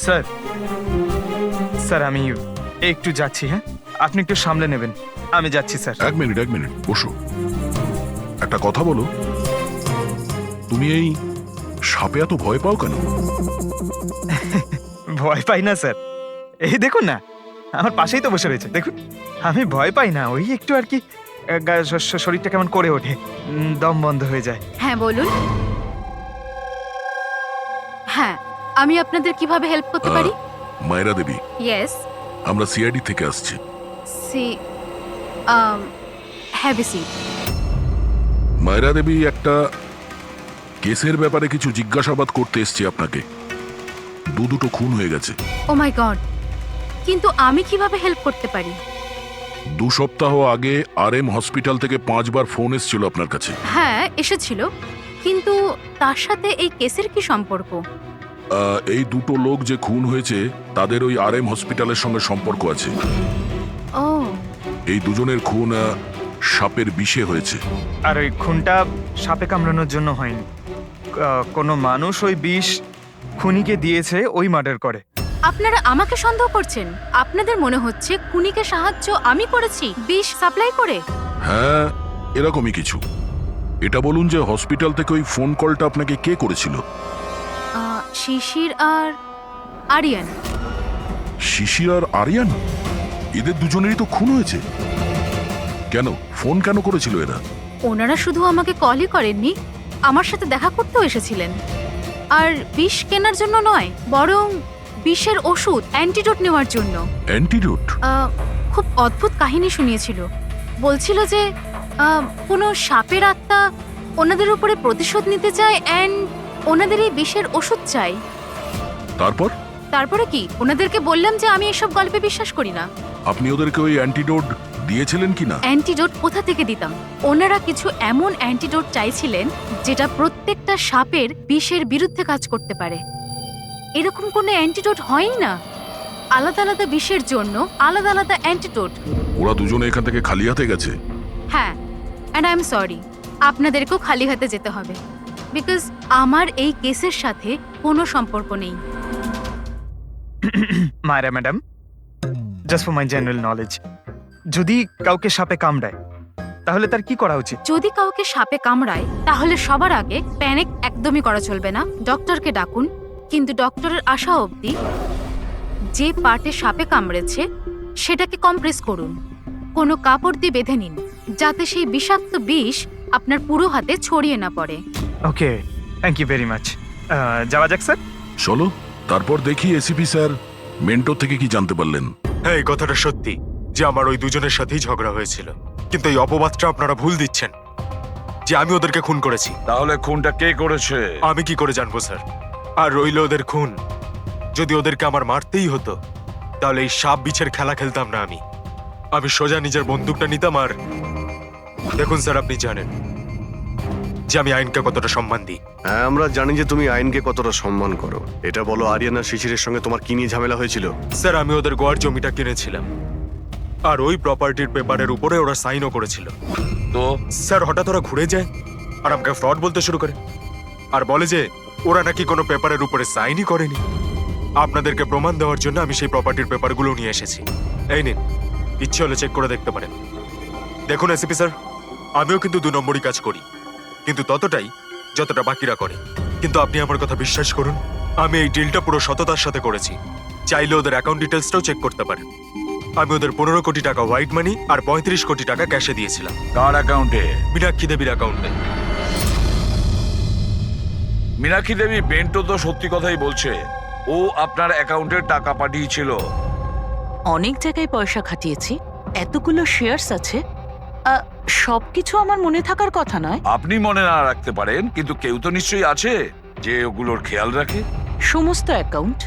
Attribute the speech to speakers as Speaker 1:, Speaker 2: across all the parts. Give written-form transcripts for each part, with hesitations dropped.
Speaker 1: Sir sir আমি একটু যাচ্ছি, হ্যাঁ আপনি একটু সামলে নেবেন, আমি যাচ্ছি স্যার।
Speaker 2: এক মিনিট বসো। একটা কথা বলো, তুমি এই সাপে এত ভয় পাও কেন?
Speaker 1: ভয় পাই না স্যার, এই দেখুন না আমার পাশেই তো বসে রয়েছে, দেখুন আমি ভয় পাই না, ওই একটু আর কি শরীরটা কেমন করে ওঠে, দম বন্ধ হয়ে যায়।
Speaker 3: হ্যাঁ বলুন। হ্যাঁ, আমি আপনাদের কিভাবে হেল্প করতে পারি?
Speaker 2: মায়েরা দেবী,
Speaker 3: ইয়েস।
Speaker 2: আমরা সিআইডি থেকে আসছি।
Speaker 3: সি have a seat.
Speaker 2: Mayera Devi, একটা কেসের ব্যাপারে কিছু জিজ্ঞাসাবাদ করতে এসছি আপনাকে। দুটো খুন হয়ে গেছে।
Speaker 3: ও মাই গড, কিন্তু আমি কিভাবে হেল্প করতে পারি?
Speaker 2: 2 সপ্তাহ আগে RM হসপিটাল থেকে 5 বার ফোন এসেছিল আপনার কাছে।
Speaker 3: হ্যাঁ এসেছিল, কিন্তু তার সাথে এই কেসের কি সম্পর্ক?
Speaker 2: এই 2 লোক যে খুন হয়েছে তাদের ওই RM হসপিটালের সঙ্গে সম্পর্ক আছে।
Speaker 3: ও,
Speaker 2: এই দুজনের খুন সাপের বিষে হয়েছে।
Speaker 1: আর ওই খুনটা সাপে কামড়ানোর জন্য হয়নি, কোনো মানুষ ওই বিষ খুনিকে দিয়েছে, ওই মার্ডার করে।
Speaker 3: আপনারা আমাকে সন্দেহ করছেন? আপনাদের মনে হচ্ছে খুনিকে সাহায্য আমি করেছি বিষ সাপ্লাই করে?
Speaker 2: হ্যাঁ, এরকমই কিছু। এটা বলুন যে হসপিটাল থেকে ওই ফোন কলটা আপনাকে কে করেছিল?
Speaker 3: শিশির আর আরিয়ান।
Speaker 2: শিশির আর আরিয়ান, এদের দুজনেরই তো খুন হয়েছে। কেন ফোন কেন করেছিল এরা?
Speaker 3: ওনারা শুধু আমাকে কলই করেননি, আমার সাথে দেখা করতেও এসেছিলেন। আর বিষ কেনার জন্য নয়, বরং বিষের ওষুধ অ্যান্টিডোট নেওয়ার জন্য।
Speaker 2: অ্যান্টিডোট?
Speaker 3: খুব অদ্ভুত কাহিনী শুনিয়েছিল। বলছিল যে কোনো সাপের আত্মা ওনাদের উপরে প্রতিশোধ নিতে চায় অ্যান্ড ওনাদের এই বিষের ওষুধ চাই। তারপরে কি? ওনাদেরকে বললাম যে আমি এসব গল্পে বিশ্বাস করি না।
Speaker 2: আপনি ওদেরকে ওই অ্যান্টিডোট দিয়েছিলেন কিনা?
Speaker 3: অ্যান্টিডোট কোথা থেকে দিতাম? ওনারা কিছু এমন অ্যান্টিডোট চাইছিলেন যেটা প্রত্যেকটা সাপের বিষের বিরুদ্ধে কাজ করতে পারে। এরকম কোনো অ্যান্টিডোট হয়ই না। আলাদা আলাদা বিষের জন্য আলাদা আলাদা অ্যান্টিডোট।
Speaker 2: ওরা দুজনে এখান থেকে খালি হাতে গেছে?
Speaker 3: হ্যাঁ, অ্যান্ড আই এম সরি, আপনাদেরকেও খালি হাতে যেতে হবে, বিকজ আমার এই কেসের সাথে কোনো সম্পর্ক নেই।
Speaker 1: মায়েরা madam, just for my general knowledge, যদি কাউকে সাপে কামড়ায় তাহলে তার কি করা উচিত?
Speaker 3: যদি কাউকে সাপে কামড়ায় তাহলে সবার আগে প্যানিক একদমই করা চলবে না। ডক্টরকে ডাকুন, কিন্তু ডক্টরের আসা অবধি যে পার্টে সাপে কামড়েছে সেটাকে কম্প্রেস করুন, কোনো কাপড় দিয়ে বেঁধে নিন, যাতে সেই বিষাক্ত বিষ আপনার পুরো হাতে ছড়িয়ে না পড়ে।
Speaker 1: ওকে, থ্যাংক ইউ ভেরি মাচ। যাওয়া যাক স্যার।
Speaker 2: চলো, তারপর দেখি এসিপি স্যার মেন্টর থেকে কি জানতে পারলেন।
Speaker 4: হ্যাঁ, এই কথাটা সত্যি যে আমার ওই দুজনের সাথেই ঝগড়া হয়েছিল, কিন্তু এই অপবাদটা আপনারা ভুল দিচ্ছেন যে আমি ওদেরকে খুন করেছি।
Speaker 5: তাহলে খুনটা কে করেছে?
Speaker 4: আমি কি করে জানবো স্যার? আর রইল ওদের খুন, যদি ওদেরকে আমার মারতেই হতো তাহলে এই সাপ বিছের খেলা খেলতাম না। আমি সোজা নিজের বন্দুকটা নিতাম। আর দেখুন স্যার, আপনি জানেন যে আমি আইনকে কতটা সম্মান দিই।
Speaker 6: হ্যাঁ, আমরা জানি যে তুমি আইনকে কতটা সম্মান করো। এটা বলো, আরিয়ানা শিশিরের সঙ্গে তোমার কি নিয়ে ঝামেলা হয়েছিল?
Speaker 4: স্যার, আমি ওদের গোয়ার জমিটা কিনেছিলাম, আর ওই প্রপার্টির পেপারের উপরে ওরা সাইনও করেছিল।
Speaker 5: তো
Speaker 4: স্যার, হঠাৎ ওরা ঘুরে যায় আর আমাকে ফ্রড বলতে শুরু করে, আর বলে যে ওরা নাকি কোনো পেপারের উপরে সাইনই করেনি। আপনাদেরকে প্রমাণ দেওয়ার জন্য আমি সেই প্রপার্টির পেপারগুলো নিয়ে এসেছি। এই নিন, ইচ্ছে হলে চেক করে দেখতে পারেন। দেখুন এসিপি স্যার, আমিও কিন্তু 2 নম্বরই কাজ করি, কিন্তু ততটাই যতটা বাকিরা করে। কিন্তু আপনি আমার কথা বিশ্বাস করুন, আমি এই ডিলটা পুরো সততার সাথে করেছি। চাইলে ওদের অ্যাকাউন্ট ডিটেলসটাও চেক করতে পারেন। আমি ওদের 15 কোটি টাকা হোয়াইট মানি আর 35 কোটি টাকা ক্যাশে দিয়েছিলাম।
Speaker 5: কার অ্যাকাউন্টে?
Speaker 4: মীনাক্ষী দেবীর অ্যাকাউন্টে।
Speaker 5: মীনাক্ষী দেবী বেন্টো তো সত্যি কথাই বলছে, ও আপনার অ্যাকাউন্টে টাকা পাঠিয়েছিল।
Speaker 7: অনেক জায়গায় পয়সা খাটিয়েছি, এতগুলো শেয়ার্স আছে, সবকিছু আমার মনে থাকার কথা নয়।
Speaker 5: আপনি মনে না রাখতে পারেন, কিন্তু কেউ তো নিশ্চয়ই আছে যে ওগুলোর খেয়াল রাখে।
Speaker 7: সমস্ত অ্যাকাউন্ট,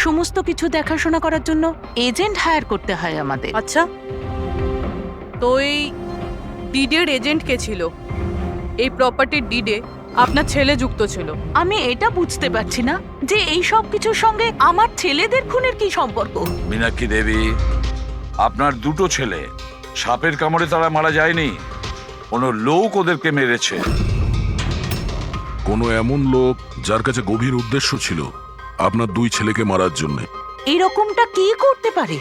Speaker 7: সমস্ত কিছু দেখাশোনা করার জন্য এজেন্ট হায়ার করতে হয় আমাদের।
Speaker 8: আচ্ছা, তো এই ডিডের এজেন্ট কে ছিল? এই প্রপার্টির ডিডে আপনার ছেলে যুক্ত ছিল।
Speaker 7: আমি এটা বুঝতে পারছি না যে এই সব কিছুর সঙ্গে আমার ছেলেদের খুনের কি সম্পর্ক।
Speaker 5: মীনাক্ষী দেবী, আপনার 2 ছেলে সাপের কামড়ে তারা মারা যায়নি, কোনো লোক ওদেরকে মেরেছে।
Speaker 2: কোনো এমন লোক যার কাছে গভীর উদ্দেশ্য ছিল, আপনার দুই ছেলেকে মারার জন্য।
Speaker 7: এরকমটা কি করতে পারে?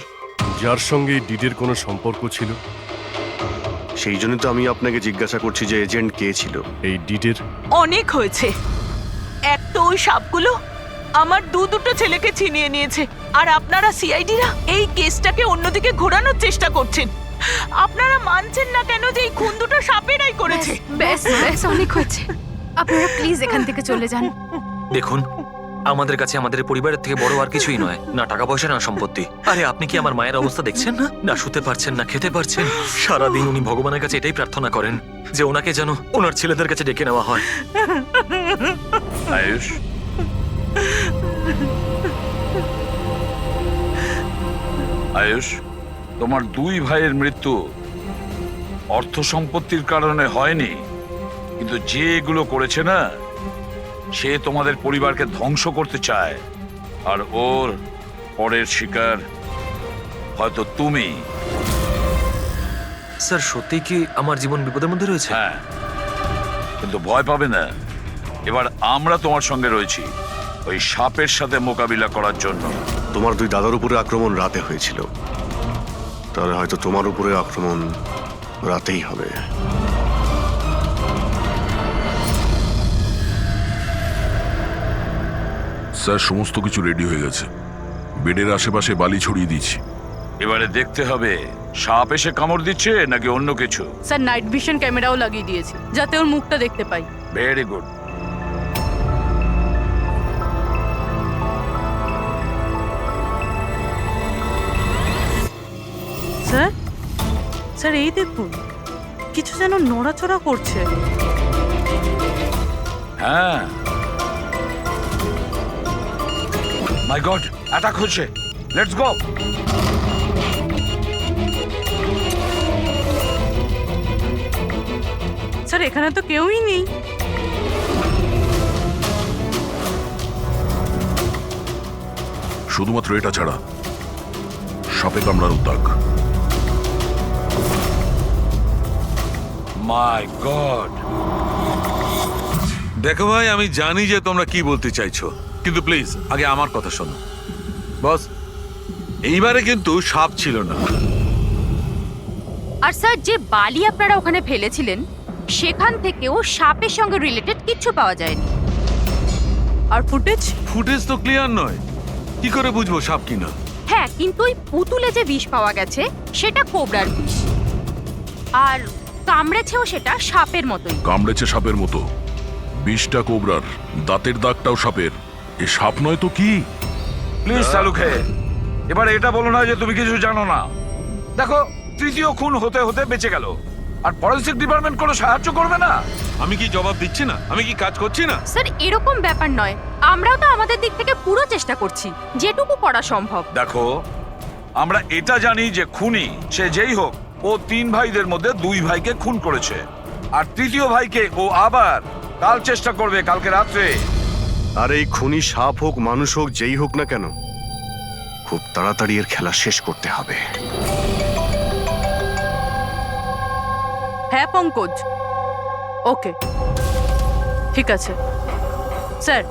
Speaker 9: যার সঙ্গে এই ডিডের কোনো সম্পর্ক ছিল,
Speaker 6: সেই জন্য তো আমি আপনাকে জিজ্ঞাসা করছি যে এজেন্ট কে ছিল।
Speaker 9: এই ডিডের
Speaker 7: অনেক হয়েছে। এক তো ওই সাপগুলো আমার দুটো ছেলেকে ছিনিয়ে নিয়েছে, আর আপনারা সিআইডিরা এই কেসটাকে অন্যদিকে ঘোরানোর চেষ্টা করছেন। আপনারা মানছেন না কেন যে এই খুন দুটো সাপেরাই করেছে?
Speaker 3: ব্যাস ব্যাস অনেক হয়েছে, আপনারা প্লিজ এখান থেকে চলে যান।
Speaker 10: দেখুন, আমাদের কাছে আমাদের পরিবারের থেকে বড় আর কিছুই নয়, না টাকা পয়সা না সম্পত্তি। আরে আপনি কি আমার মায়ের অবস্থা দেখছেন না? না শুতে পারছেন না খেতে পারছেন। সারাদিন উনি ভগবানের কাছে এটাই প্রার্থনা করেন যে ওনাকে যেন ওনার ছেলেদের কাছে ডেকে নেওয়া হয়।
Speaker 5: আয়ুষ, আয়ুষ, তোমার দুই ভাইয়ের মৃত্যু অর্থ সম্পত্তির কারণে হয়নি, কিন্তু যে এগুলো করেছে না, সে তোমাদের পরিবারকে ধ্বংস করতে চায়, আর ওর পরের শিকার হয়তো তুমি।
Speaker 10: স্যার সত্যি কি আমার জীবন বিপদের মধ্যে রয়েছে?
Speaker 5: হ্যাঁ, কিন্তু ভয় পাবে না, এবার আমরা তোমার সঙ্গে রয়েছি ওই সাপের সাথে মোকাবিলা করার জন্য।
Speaker 6: তোমার দুই দাদার উপরে আক্রমণ রাতে হয়েছিল, তাহলে হয়তো তোমার উপরে আক্রমণ রাতেই হবে।
Speaker 2: স্যার সমস্ত কিছু রেডি হয়ে গেছে, বেডের আশেপাশে বালি ছড়িয়ে দিচ্ছি।
Speaker 5: এবারে দেখতে হবে সাপ এসে কামড় দিচ্ছে নাকি অন্য কিছু।
Speaker 8: স্যার নাইট ভিশন ক্যামেরাও লাগিয়ে দিয়েছি যাতে ওর মুখটা দেখতে পাই।
Speaker 5: Very good.
Speaker 8: স্যার, স্যার এই দেখুন, কিছু যেন নড়াচড়া করছে।
Speaker 5: হ্যাঁ, মাই গড, অ্যাটাক হচ্ছে। Let's go.
Speaker 8: স্যার এখানে তো কেউই নেই।
Speaker 2: শুধুমাত্র এটা ছাড়া সাপে কামড়ানোর দাগ।
Speaker 5: মাই গড।
Speaker 11: দেখো ভাই, আমি জানি যে তোমরা কি বলতে চাইছো, কিন্তু প্লিজ আগে আমার কথা শোনো। বস, এইবারে কিন্তু সাপ ছিল না।
Speaker 3: আর স্যার যে বালি আপনারা ওখানে ফেলেছিলেন সেখান থেকেও সাপের সঙ্গে রিলেটেড কিছু পাওয়া যায়নি।
Speaker 8: আর ফুটেজ?
Speaker 11: ফুটেজ তো ক্লিয়ার নয়, কি করে বুঝবো সাপ কিনা?
Speaker 3: হ্যাঁ, কিন্তু ওই পুতুলে যে বিষ পাওয়া গেছে সেটা কোবরার বিষ, আর কামড়েছেও সেটা সাপের মতোই।
Speaker 2: কামড়েছে সাপের মতো, বিষটা কোবরার, দাঁতের দাগটাও সাপের। এ সাপ নয় তো কি?
Speaker 5: প্লিজ সালুখে, এবার এটা বলো না যে তুমি কিছু জানো না। দেখো, তৃতীয় খুন হতে হতে বেঁচে গেল, আর ফরেনসিক ডিপার্টমেন্ট কোনো সাহায্য করবে না।
Speaker 11: আমি কি জবাব দিচ্ছি না? আমি কি কাজ করছি না?
Speaker 3: স্যার এরকম ব্যাপার নয়, আমরাও তো আমাদের দিক থেকে পুরো চেষ্টা করছি যেটুকু করা সম্ভব।
Speaker 5: দেখো, আমরা এটা জানি যে খুনি সে যেই হোক, ও তিন ভাইদের মধ্যে দুই ভাইকে খুন করেছে, আর তৃতীয় ভাইকে ও আবার কাল চেষ্টা করবে, কালকে রাত্রে।
Speaker 6: আর এই খুনি সাপ হোক মানুষ হোক যেই হোক না কেন, খুব তাড়াতাড়ি এর খেলা শেষ করতে হবে।
Speaker 8: হ্যাঁ পঙ্কজ, ওকে ঠিক আছে। স্যার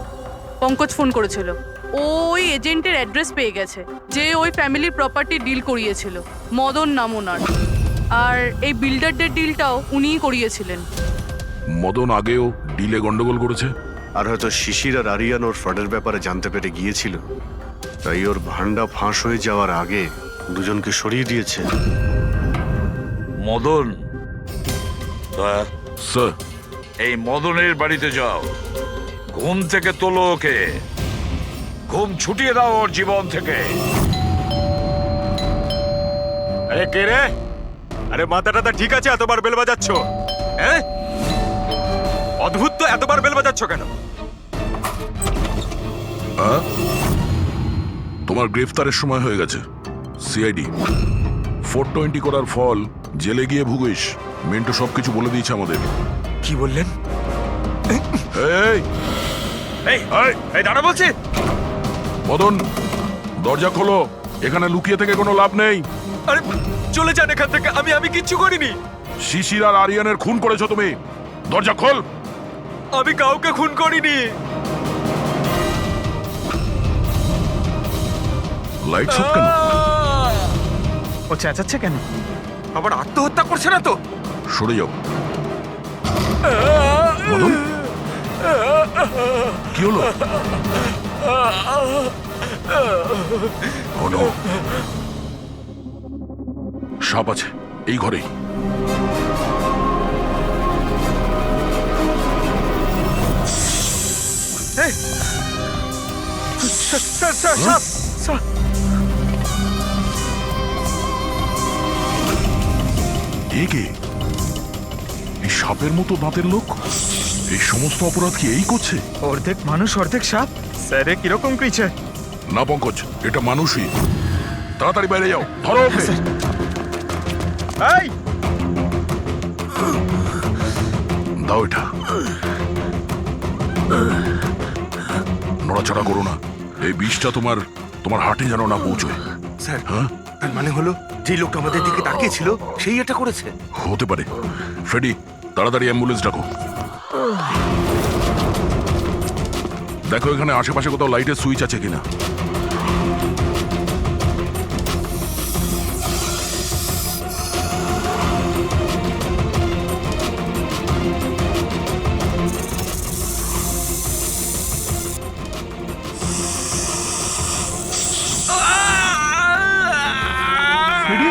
Speaker 8: পঙ্কজ ফোন করেছিল, ওই এজেন্টের অ্যাড্রেস পেয়ে গেছে যে ওই ফ্যামিলির প্রপার্টি ডিল করিয়েছিল। মদন নাম ওনার, আর এই বিল্ডারদের ডিলটাও উনিই করিয়েছিলেন।
Speaker 2: মদন আগেও ডিলে গন্ডগোল করেছে,
Speaker 6: আর হয়তো শিশির আর আরিয়ান ওর ফ্রডের ব্যাপারে জানতে পেরে গিয়েছিল, তাই ওর ভান্ডা ফাঁস হয়ে যাওয়ার আগে দুজনকে সরিয়ে দিয়েছে।
Speaker 5: মদন, দয়া,
Speaker 2: স্যার
Speaker 5: এই মদনের বাড়িতে যাও, ঘুম থেকে তোলো ওকে, ঘুম ছুটিয়ে দাও ওর জীবন থেকে।
Speaker 4: আরে কে রে? আরে মাথাটা ঠিক আছে, এতবার বেল বাজাচ্ছ? হ্যাঁ, অদ্ভুত তো, এতবার বেল বাজাচ্ছ কেন?
Speaker 2: তোমার গ্রেফতারের সময় হয়ে গেছে। সিআইডি 420 করার ফল জেলে গিয়ে ভুগিস। মেন্টো সবকিছু বলে দিয়েছে আমাদের।
Speaker 4: কি বললেন?
Speaker 2: এই
Speaker 4: এই এই দাঁড়া বলছি।
Speaker 2: মদন, দরজা খোলো, এখানে লুকিয়ে থেকে কোনো লাভ নেই।
Speaker 4: আরে চলে যান এখান থেকে, আমি কিচ্ছু করিনি।
Speaker 2: শিশির আর আরিয়ানের খুন করেছো তুমি, দরজা খোল।
Speaker 4: আমি কাউকে খুন করিনি।
Speaker 2: লাইট সব কেন?
Speaker 1: ও চেঁচাচ্ছে কেন?
Speaker 4: আবার আত্মহত্যা করছে না তো?
Speaker 2: সরে যাও। মদন, কি হলো? Oh no! সাপ আছে এই ঘরেই। এ কে? এই সাপের মতো দাঁতের লোক এই সমস্ত অপরাধ কি এই করছে?
Speaker 1: অর্ধেক মানুষ অর্ধেক সাপ। স্যার এ কিরকম ক্রিচার?
Speaker 2: না পঙ্কজ, এটা মানুষই। তাড়াতাড়ি বাইরে যাও, ধরো ওকে।
Speaker 1: এই
Speaker 2: দাও এটা। নড়াচড়া করো না, এই বিষটা তোমার তোমার হার্টে যেন না পৌঁছয়।
Speaker 12: স্যার,
Speaker 2: হ্যাঁ,
Speaker 12: তার মানে হলো যে লোকটা আমাদের দিকে তাকিয়েছিল সেই এটা করেছে।
Speaker 2: হতে পারে। ফ্রেডি, তাড়াতাড়ি অ্যাম্বুলেন্স ডাকো। দেখো এখানে আশেপাশে কোথাও লাইটের সুইচ আছে কিনা। ফ্রেডি,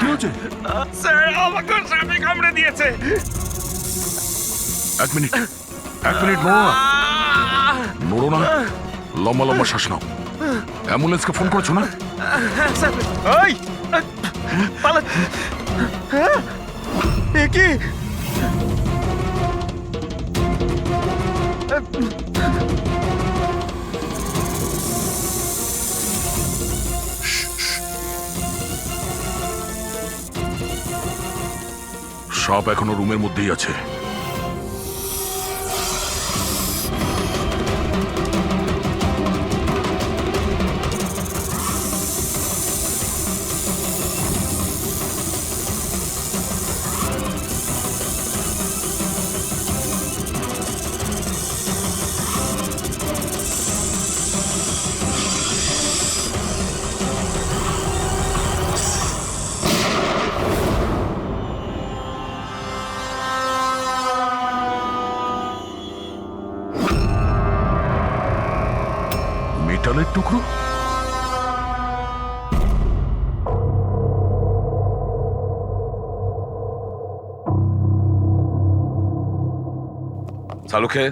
Speaker 2: কি হচ্ছে?
Speaker 5: স্যার আমাকে সাপে কামড়ে দিয়েছে।
Speaker 2: এক মিনিট নড়ো না, নড়ো না। লম্বা লম্বা শ্বাস নাও। অ্যাম্বুলেন্সকে ফোন করেছো না?
Speaker 1: এই পালা। হ্যাঁ, এ কি?
Speaker 2: সাপ এখনো রুমের মধ্যেই আছে। মেটালের টুকরো?
Speaker 5: সালুখে,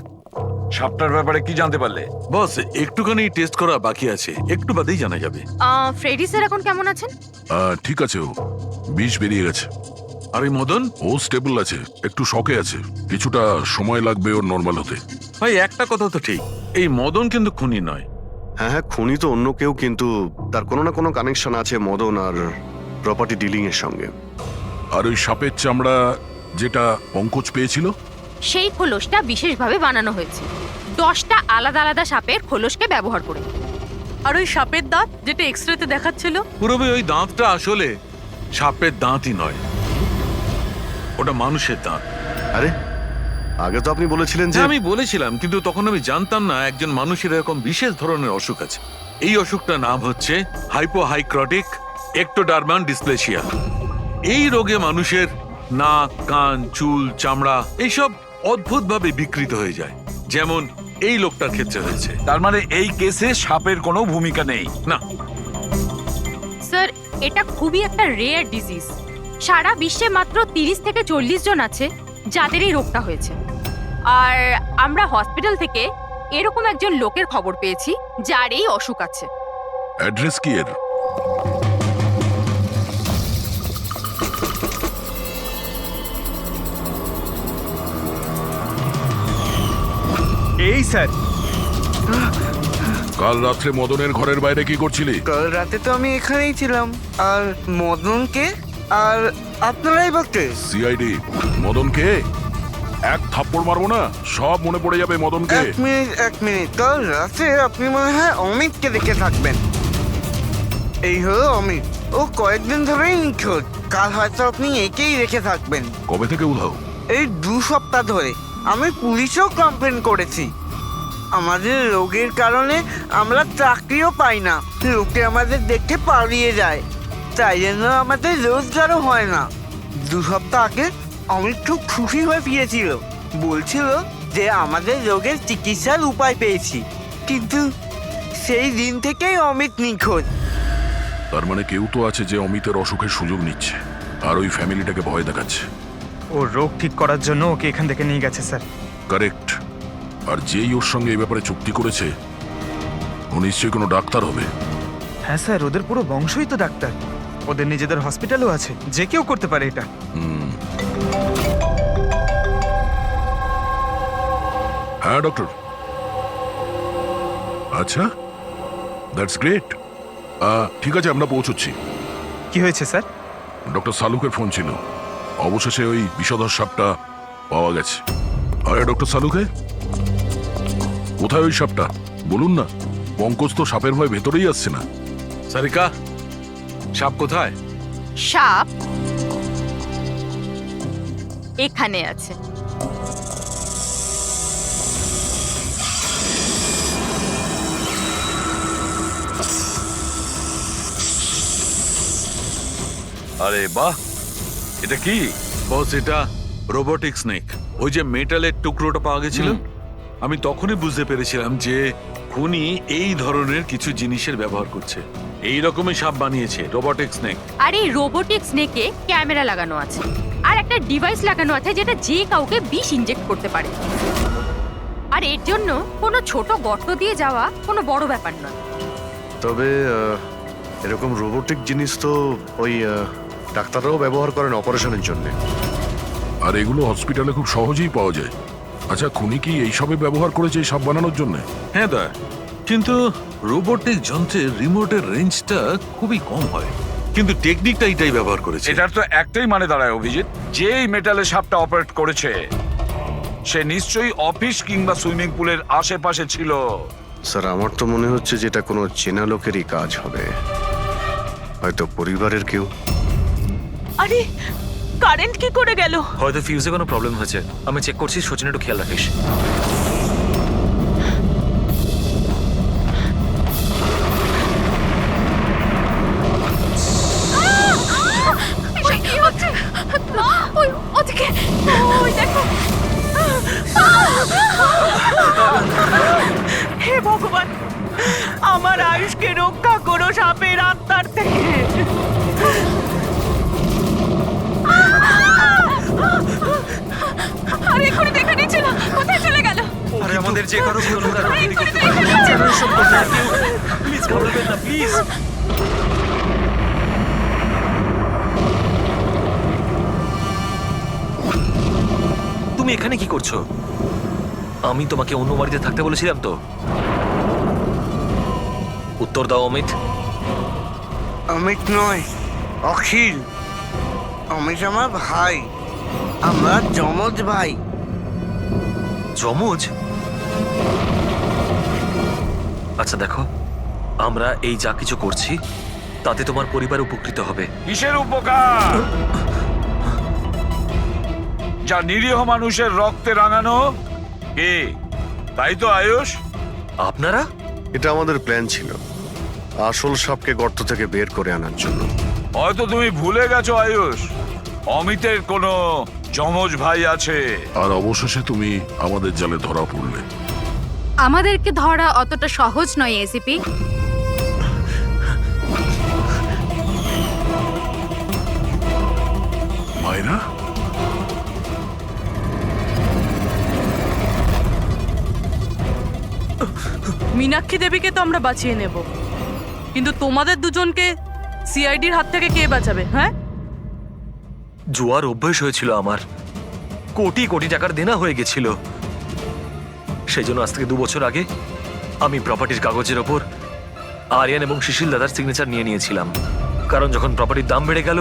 Speaker 5: সাপটার ব্যাপারে কি জানতে পারলে?
Speaker 11: বস, একটুখানি টেস্ট করা বাকি আছে, একটু বাদেই জানা যাবে।
Speaker 3: ফ্রেডি স্যার এখন কেমন আছেন?
Speaker 2: ঠিক আছে, ও বিষ বেরিয়ে গেছে।
Speaker 11: আর এই মদন?
Speaker 2: ও স্টেবল আছে, একটু শকে আছে, কিছুটা সময় লাগবে ওর নর্মাল হতে।
Speaker 11: ভাই একটা কথা তো ঠিক, এই মদন কিন্তু খুনি নয়।
Speaker 6: হ্যাঁ হ্যাঁ, খুনি তো অন্য কেউ, কিন্তু তার কোনো না কোনো কানেকশন আছে মদন আর প্রপার্টি ডিলিং এর সঙ্গে।
Speaker 2: আর ওই সাপের চামড়া যেটা পঙ্কজ পেয়েছিল,
Speaker 3: সেই খোলসটা বিশেষভাবে বানানো হয়েছে 10টা আলাদা আলাদা সাপের খোলসকে ব্যবহার করে।
Speaker 8: আর ওই সাপের দাঁত যেটা এক্সরেতে দেখাচ্ছিল,
Speaker 11: পুরোপুরি ওই দাঁতটা আসলে সাপের দাঁতই নয়, ওটা মানুষের দাঁত।
Speaker 6: আরে আগে তো আপনি বলেছিলেন যে
Speaker 11: আমি বলেছিলাম, কিন্তু তখন আমি জানতাম না একজন মানুষের এরকম বিশেষ ধরনের অসুখ আছে। এই অসুখটার নাম হচ্ছে হাইপোহাইক্রটিক একটোডার্মান ডিসপ্লেসিয়া। এই রোগে মানুষের নাক, কান, চুল, চামড়া এইসব অদ্ভুতভাবে বিকৃত হয়ে যায়, যেমন এই লোকটার ক্ষেত্রে হয়েছে।
Speaker 5: তার মানে এই কেসে সাপের কোনো ভূমিকা নেই?
Speaker 11: না
Speaker 3: স্যার, এটা খুবই একটা রেয়ার ডিজিজ। সারা বিশ্বে মাত্র 30 থেকে 40 জন আছে যাদের এই রোগটা হয়েছে। আর আমরা হসপিটাল থেকে এরকম একজন লোকের খবর পেয়েছি যার এই অসুখ আছে।
Speaker 2: অ্যাড্রেস কি এর?
Speaker 1: এই স্যার,
Speaker 2: কাল রাত্রে মদনের ঘরের বাইরে কি করছিলি?
Speaker 12: কাল রাতে তো আমি এখানেই ছিলাম। আর মদনকে আর আপনারাই বলতে
Speaker 2: সিআইডি। মদনকে এক থাপ্পড় মারবো না, সব মনে পড়ে যাবে মদনকে।
Speaker 12: এক মিনিট, কাল রাতে আপনি মনে হয় অমিতকে দেখে থাকবেন। এই হলো অমিত, ও কয়েকদিন ধরেই নিখোঁজ। কাল হয়তো আপনি একেই রেখে থাকবেন।
Speaker 2: কবে থেকে উধাও?
Speaker 12: এই 2 সপ্তাহ ধরে। আমি পুলিশেও কমপ্লেন করেছি। আমাদের রোগের কারণে আমরা চাকরিও পাই না, লোকে আমাদের দেখে পালিয়ে যায়, তাই জন্য আমাদের রোজগারও হয় না। 2 সপ্তাহ আগে অমিত খুব খুশি হয়ে ফিরেছিল, বলছিল যে আমাদের রোগের চিকিৎসার উপায় পেয়েছি, কিন্তু সেই দিন থেকেই অমিত নিখোঁজ।
Speaker 2: তার মানে কেউ তো আছে যে অমিতের অসুখের সুযোগ নিচ্ছে আর ওই ফ্যামিলিটাকে ভয় দেখাচ্ছে।
Speaker 1: ও রোগ ঠিক করার জন্য ওকে এখান থেকে নিয়ে গেছে স্যার।
Speaker 2: কারেক্ট। আর যেই ওর সঙ্গে এই ব্যাপারে চুক্তি করেছে ও নিশ্চয়ই কোনো ডাক্তার হবে।
Speaker 1: হ্যাঁ স্যার, ওদের পুরো বংশই তো ডাক্তার, ওদের নিজেদের হসপিটালও আছে, যে কেউ করতে পারে এটা।
Speaker 2: হ্যাঁ ডক্টর। আচ্ছা, দ্যাটস গ্রেট। ঠিক আছে, আমরা পৌঁছচ্ছি।
Speaker 1: কি হয়েছে স্যার?
Speaker 2: ডক্টর সালুকের ফোন ছিল, অবশেষে ওই বিষধর সাপটা পাওয়া গেছে। আরে ডক্টর সালুকে, কোথায় ওই সাপটা বলুন না? পঙ্কজ তো সাপের ভয় ভেতরেই আসছে না।
Speaker 11: সারিকা, সাপ কোথায়?
Speaker 3: সাপ এখানে আছে।
Speaker 5: আরে বাহ, এটা কি?
Speaker 11: বস, এটা রোবোটিক স্নেক। ওই যে মেটালের টুকরোটা পাওয়া গেছিল, আমি তখনই বুঝতে পেরেছিলাম যে খুনি এই ধরনের কিছু জিনিসের ব্যবহার করছে। এই রকমই সাপ বানিয়েছে, রোবোটিক স্নেক।
Speaker 3: আর এই রোবোটিক স্নেকে ক্যামেরা লাগানো আছে আর একটা ডিভাইস লাগানো আছে যেটা যে কাউকে বিষ ইনজেক্ট করতে পারে। আর এর জন্য কোনো ছোট গর্ত দিয়ে যাওয়া কোনো বড় ব্যাপার নয়।
Speaker 6: তবে এরকম রোবোটিক জিনিস তো ওই ডাক্তাররাও ব্যবহার করেন অপারেশনের জন্য।
Speaker 2: আর এগুলো হসপিটালে খুব সহজেই পাওয়া যায়। আচ্ছা, খুনি কি এইসবে ব্যবহার করেছে এই সাপ বানানোর জন্য?
Speaker 11: হ্যাঁ দা, কিন্তু রোবোটিক যন্ত্রের রিমোটের রেঞ্জটা খুবই কম হয়, কিন্তু টেকনিকটা এটাই ব্যবহার করেছে।
Speaker 5: এটার তো একটাই মানে দাঁড়ায় অভিজিৎ, যেই মেটালের সাপটা অপারেট করেছে সে নিশ্চয়ই অফিস কিংবা সুইমিং পুলের আশেপাশে ছিল।
Speaker 6: স্যার, আমার তো মনে হচ্ছে যে এটা কোনো চেনা লোকেরই কাজ হবে, হয়তো পরিবারের কেউ।
Speaker 7: আরে কারেন্ট কি করে গেল?
Speaker 10: হয়তো ফিউজে কোনো প্রবলেম হয়েছে। আমি চেক করছি, সচিন একটু খেয়াল রাখিস।
Speaker 7: হে ভগবান, আমার আয়ুষকে রক্ষা করো সাপের আত্মার থেকে। আরে এক্ষুনি দেখে নিচ্ছিল, কোথায় চলে গেল?
Speaker 10: আরে আমাদের যে কারো প্লিজ বলবেন না, প্লিজ। তুমি এখানে কি করছো? আমি তোমাকে অন্য বাড়িতে থাকতে বলেছিলাম তো। উত্তর দাও অমিত।
Speaker 12: অমিত নয়, অখিল। অমিত আমার ভাই, আমরা যমজ ভাই।
Speaker 10: যমজ? আচ্ছা দেখো, আমরা এই যা কিছু করছি তাতে তোমার পরিবার উপকৃত হবে।
Speaker 5: কিসের উপকার? যা নিরীহ মানুষের রক্তে রাঙানো। কে? তাই তো আয়ুষ?
Speaker 10: আপনারা?
Speaker 6: এটা আমাদের প্ল্যান ছিল, আসল সাপকে গর্ত থেকে বের করে আনার জন্য।
Speaker 5: হয়তো তুমি ভুলে গেছো আয়ুষ, অমিতের কোনো যমজ ভাই আছে।
Speaker 2: আর অবশেষে তুমি আমাদের জালে ধরা পড়লে।
Speaker 3: আমাদেরকে ধরা অতটা সহজ নয় এসিপি।
Speaker 2: মায়েরা,
Speaker 8: মীনাক্ষী দেবীকে তো আমরা বাঁচিয়ে নেব, কিন্তু তোমাদের দুজনকে সিআইডির হাত থেকে কে বাঁচাবে? হ্যাঁ,
Speaker 10: জুয়ার অভ্যেস হয়েছিল আমার, কোটি কোটি টাকার দেনা হয়ে গেছিল। সেই জন্য আজ থেকে 2 বছর আগে আমি প্রপার্টির কাগজের ওপর আরিয়ান এবং সুশীল দাদার সিগনেচার নিয়ে নিয়েছিলাম। কারণ যখন প্রপার্টির দাম বেড়ে গেল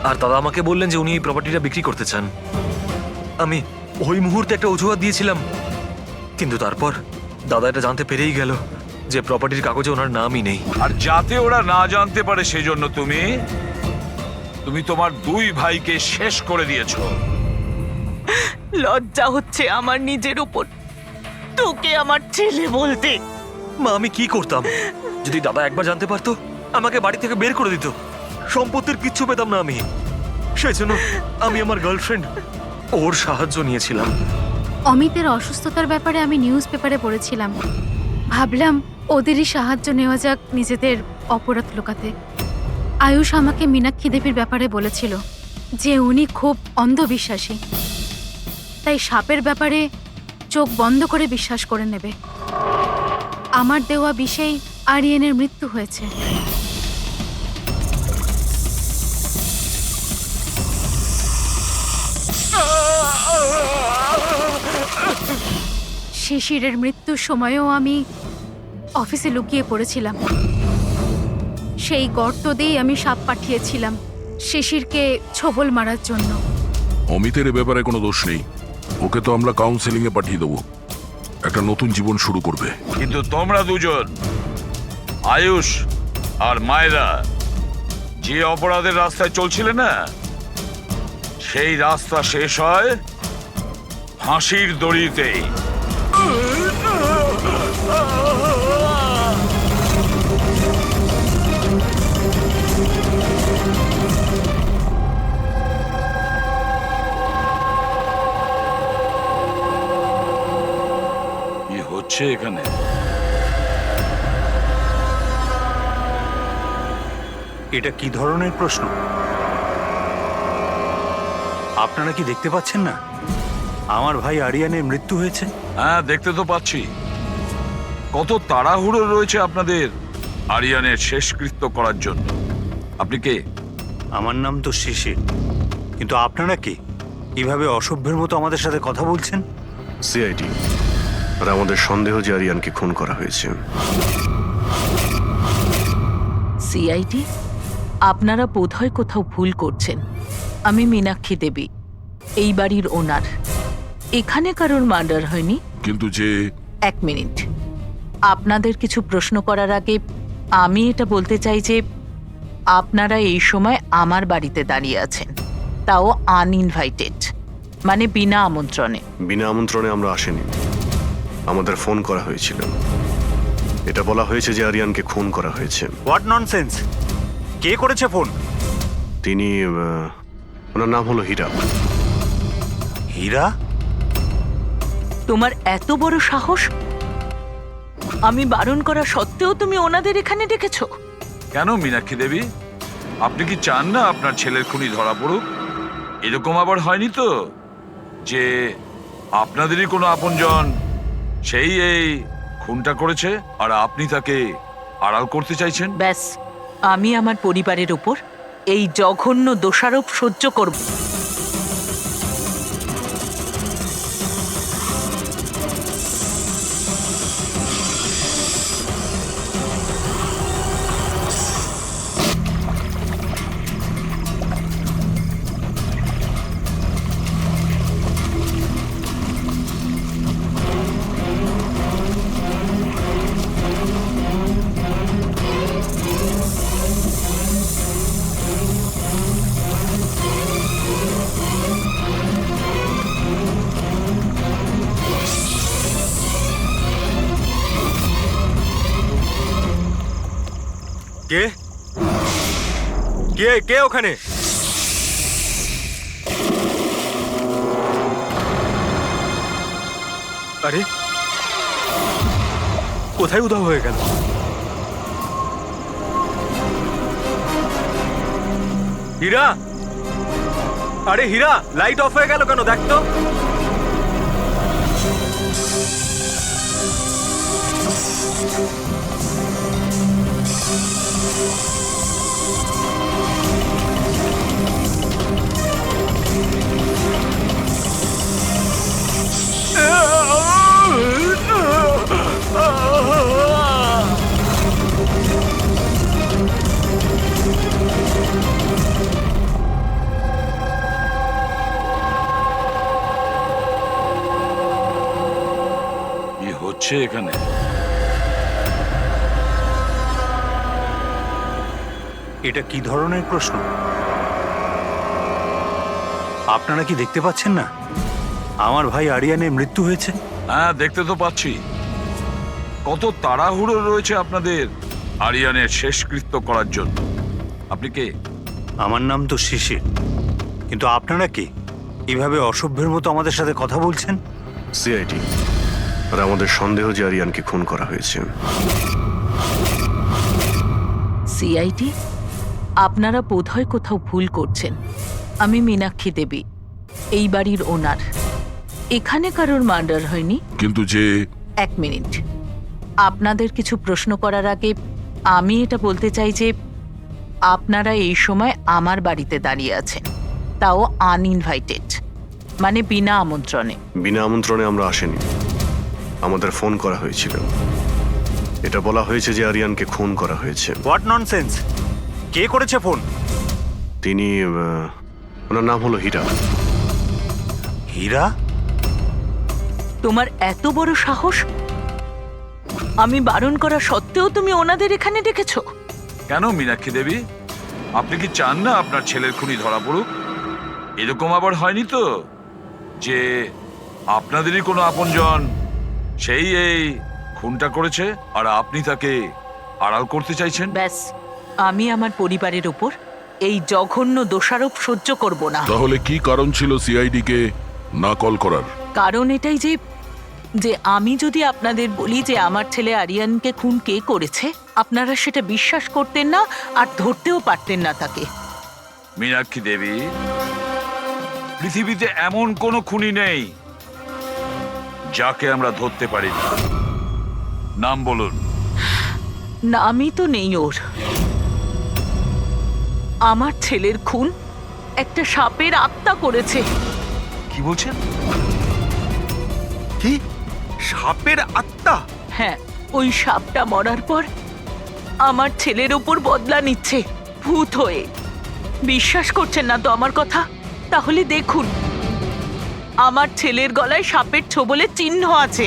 Speaker 10: আর দাদা আমাকে বললেন যে উনি এই প্রপার্টিটা বিক্রি করতে চান, আমি ওই মুহূর্তে একটা অজুহাত দিয়েছিলাম। কিন্তু তারপর দাদা এটা জানতে পেরেই গেল যে প্রপার্টির কাগজে ওনার নামই নেই।
Speaker 5: আর যাতে ওরা না জানতে পারে সেজন্য তুমি তোমার 2 ভাইকে শেষ করে দিয়েছো।
Speaker 7: লজ্জা হচ্ছে আমার নিজের উপর। তোকে আমার ছেলে বলতে।
Speaker 10: মা আমি কি করতাম যদি দাদা একবার জানতে পারতো? আমাকে বাড়ি থেকে বের করে দিত, সম্পত্তির কিচ্ছু পেতাম না আমি। সেই জন্য আমি আমার গার্লফ্রেন্ড ওর সাহায্য নিয়েছিলাম।
Speaker 3: অমিতের অসুস্থতার ব্যাপারে আমি নিউজ পেপারে পড়েছিলাম, ভাবলাম ওদেরই সাহায্য নেওয়া যাক নিজেদের অপরাধ লুকাতে। আয়ুষ আমাকে মীনাক্ষী দেবীর ব্যাপারে বলেছিল যে উনি খুব অন্ধবিশ্বাসী, তাই সাপের ব্যাপারে চোখ বন্ধ করে বিশ্বাস করে নেবে। আমার দেওয়া বিষেই আরিয়ানের মৃত্যু হয়েছে। শিশিরের মৃত্যুর সময়ও আমি অফিসে লুকিয়ে পড়েছিলাম। সেই গর্ত দিয়েই আমি সাপ পাঠিয়েছিলাম শিশিরকে ছোবল মারার জন্য।
Speaker 2: অমিতের এ ব্যাপারে কোনো দোষ নেই, ওকে তো আমরা কাউন্সেলিং এ পাঠিয়ে দেবো, একটা নতুন জীবন শুরু করবে।
Speaker 5: কিন্তু তোমরা দুজন, আয়ুষ আর মায়েরা, যে অপরাধের রাস্তায় চলছিলে না, সেই রাস্তা শেষ হয় ফাঁসির দড়িতেই। কি হচ্ছে এখানে?
Speaker 13: এটা কি ধরনের প্রশ্ন? আপনারা কি দেখতে পাচ্ছেন না আমার ভাই আরিয়ানের মৃত্যু হয়েছে?
Speaker 5: হ্যাঁ, দেখতে তো পাচ্ছি। কত তাড়াহুড়ো রয়েছে আপনাদের আরিয়ানের শেষকৃত্য করার জন্য। আপনি কে?
Speaker 13: আমার নাম তো শিশির, কিন্তু আপনারা কি কিভাবে অসভ্যের মতো আমাদের সাথে কথা বলছেন?
Speaker 6: সিআইডি, আর আমাদের সন্দেহ যে আরিয়ানকে খুন করা হয়েছে।
Speaker 7: সিআইডি, আপনারা বোধহয় কোথাও ভুল করছেন। আমি মীনাক্ষী দেবী, এই বাড়ির ওনার। এখানে কারোর মার্ডার হয়নি।
Speaker 2: কিন্তু যে...
Speaker 7: এক মিনিট, আপনাদের কিছু প্রশ্ন করার আগে আমি এটা বলতে চাই যে আপনারা এই সময় আমার বাড়িতে দাঁড়িয়ে আছেন, তাও আনইনভাইটেড, মানে বিনা আমন্ত্রণে।
Speaker 6: বিনা আমন্ত্রণে আমরা আসিনি, আমাদের ফোন করা হয়েছিল। এটা বলা হয়েছে যে আরিয়ানকে খুন করা হয়েছে।
Speaker 13: What nonsense! কে করেছে ফোন?
Speaker 6: তিনি ওনার নাম হলো হীরা।
Speaker 13: হীরা?
Speaker 7: তোমার এত বড় সাহস! আমি বারণ করা সত্ত্বেও তুমি ওনাদের এখানে ডেকেছো?
Speaker 5: কেন মীনাক্ষী দেবী, আপনি কি চান না আপনার ছেলের খুনি ধরা পড়ুক? এরকম আবার হয়নি তো যে আপনাদেরই কোনো আপনজন সেই এই খুনটা করেছে আর আপনি তাকে আড়াল করতে চাইছেন?
Speaker 7: ব্যাস, আমি আমার পরিবারের উপর এই জঘন্য দোষারোপ সহ্য করব।
Speaker 4: কে কে কে ওখানে? আরে, কোথায় উধাও হয়ে গেল? হীরা, আরে হীরা, লাইট অফ হয়ে গেল কেন? দেখ তো।
Speaker 5: কি হচ্ছে এখানে?
Speaker 13: এটা কি ধরনের প্রশ্ন? আপনারা কি দেখতে পাচ্ছেন না আমার ভাই আরিয়ানের মৃত্যু হয়েছে?
Speaker 5: হ্যাঁ, দেখতে তো পাচ্ছি কত তাড়াহুড়ো রয়েছে আপনাদের আরিয়ানের শেষকৃত্য করার জন্য। আপনি কে?
Speaker 13: আমার নাম তো শিশির, কিন্তু আপনারা কি এভাবে অসভ্যের মতো আমাদের সাথে কথা বলছেন?
Speaker 6: সিআইডি, আর আমাদের সন্দেহ যে আরিয়ানকে খুন করা হয়েছে।
Speaker 7: সিআইডি, আপনারা বোধহয় কোথাও ভুল করছেন। আমি মীনাক্ষী দেবী, এই বাড়ির ওনার। এখানে কারোর মার্ডার হয়নি।
Speaker 2: কিন্তু যে
Speaker 7: 1 মিনিট, আপনাদের কিছু প্রশ্ন করার আগে আমি এটা বলতে চাই যে আপনারা এই সময় আমার বাড়িতে দাঁড়িয়ে আছেন, তাও আনইনভাইটেড, মানে বিনা আমন্ত্রণে।
Speaker 6: বিনা আমন্ত্রণে আমরা আসেনি, আমাদের ফোন করা হয়েছিল। এটা বলা হয়েছে যে আরিয়ানকে খুন করা হয়েছে।
Speaker 13: What nonsense! কে করেছে ফোন?
Speaker 6: তিনি ওনার নাম হলো হীরা।
Speaker 13: হীরা?
Speaker 7: তোমার এত বড় সাহস! আমি বারণ করা সত্ত্বেও তুমি ওনাদের এখানে ডেকেছো?
Speaker 5: কেন মীনাক্ষী দেবী, আপনি কি চান না আপনার ছেলের খুনি ধরা পড়ুক? এরকম আবার হয়নি তো যে আপনাদেরই কোনো আপনজন সেই এই খুনটা করেছে আর আপনি তাকে আড়াল করতে চাইছেন?
Speaker 7: ব্যাস, আমি আমার পরিবারের উপর এই জঘন্য দোষারোপ সহ্য করব না।
Speaker 2: তাহলে কি কারণ ছিল সিআইডি কে না কল করার?
Speaker 7: কারণ এটাই যে যে আমি যদি আপনাদের বলি যে আমার ছেলে আরিয়ানকে খুন কে করেছে, আপনারা সেটা বিশ্বাস করতেন না আর ধরতেও পারতেন না তাকে।
Speaker 5: মীনাক্ষী দেবী, পৃথিবীতে এমন কোনো খুনি নেই যাকে আমরা ধরতে পারি না। নাম বলুন।
Speaker 7: নামই তো নেই ওর। আমার ছেলের খুন একটা সাপের আত্মা করেছে।
Speaker 5: কি বলছেন?
Speaker 1: কি? সাপের আত্মা?
Speaker 7: হ্যাঁ, ওই সাপটা মরার পর আমার ছেলের উপর বদলা নিচ্ছে ভূত হয়ে। বিশ্বাস করছেন না তো আমার কথা? তাহলে দেখুন, আমার ছেলের গলায় সাপের ছোবলের চিহ্ন আছে।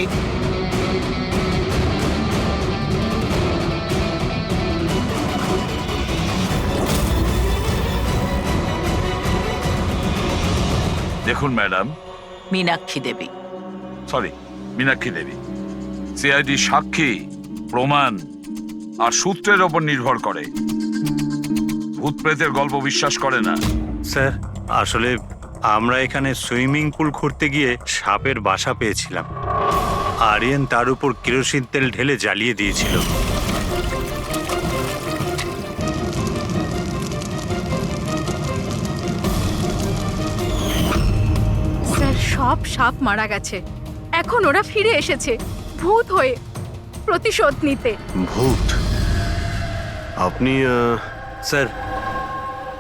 Speaker 5: দেখুন ম্যাডাম,
Speaker 7: মীনাক্ষী দেবী।
Speaker 5: সরি, মীনাক্ষী দেবী, সিআইডি সাক্ষী, প্রমাণ আর সূত্রের ওপর নির্ভর করে। ভূত প্রেতের গল্প বিশ্বাস করে না।
Speaker 13: স্যার, আসলে আমরা এখানে সুইমিং পুল খুঁড়তে গিয়ে সাপের বাসা পেয়েছিলাম। আরিয়ান তার উপর কেরোসিন তেল ঢেলে জ্বালিয়ে দিয়েছিল।
Speaker 3: স্যার, সব সাপ মারা গেছে, এখন ওরা ফিরে এসেছে ভূত হয়ে প্রতিশোধ নিতে।
Speaker 6: ভূত? আপনি
Speaker 13: স্যার,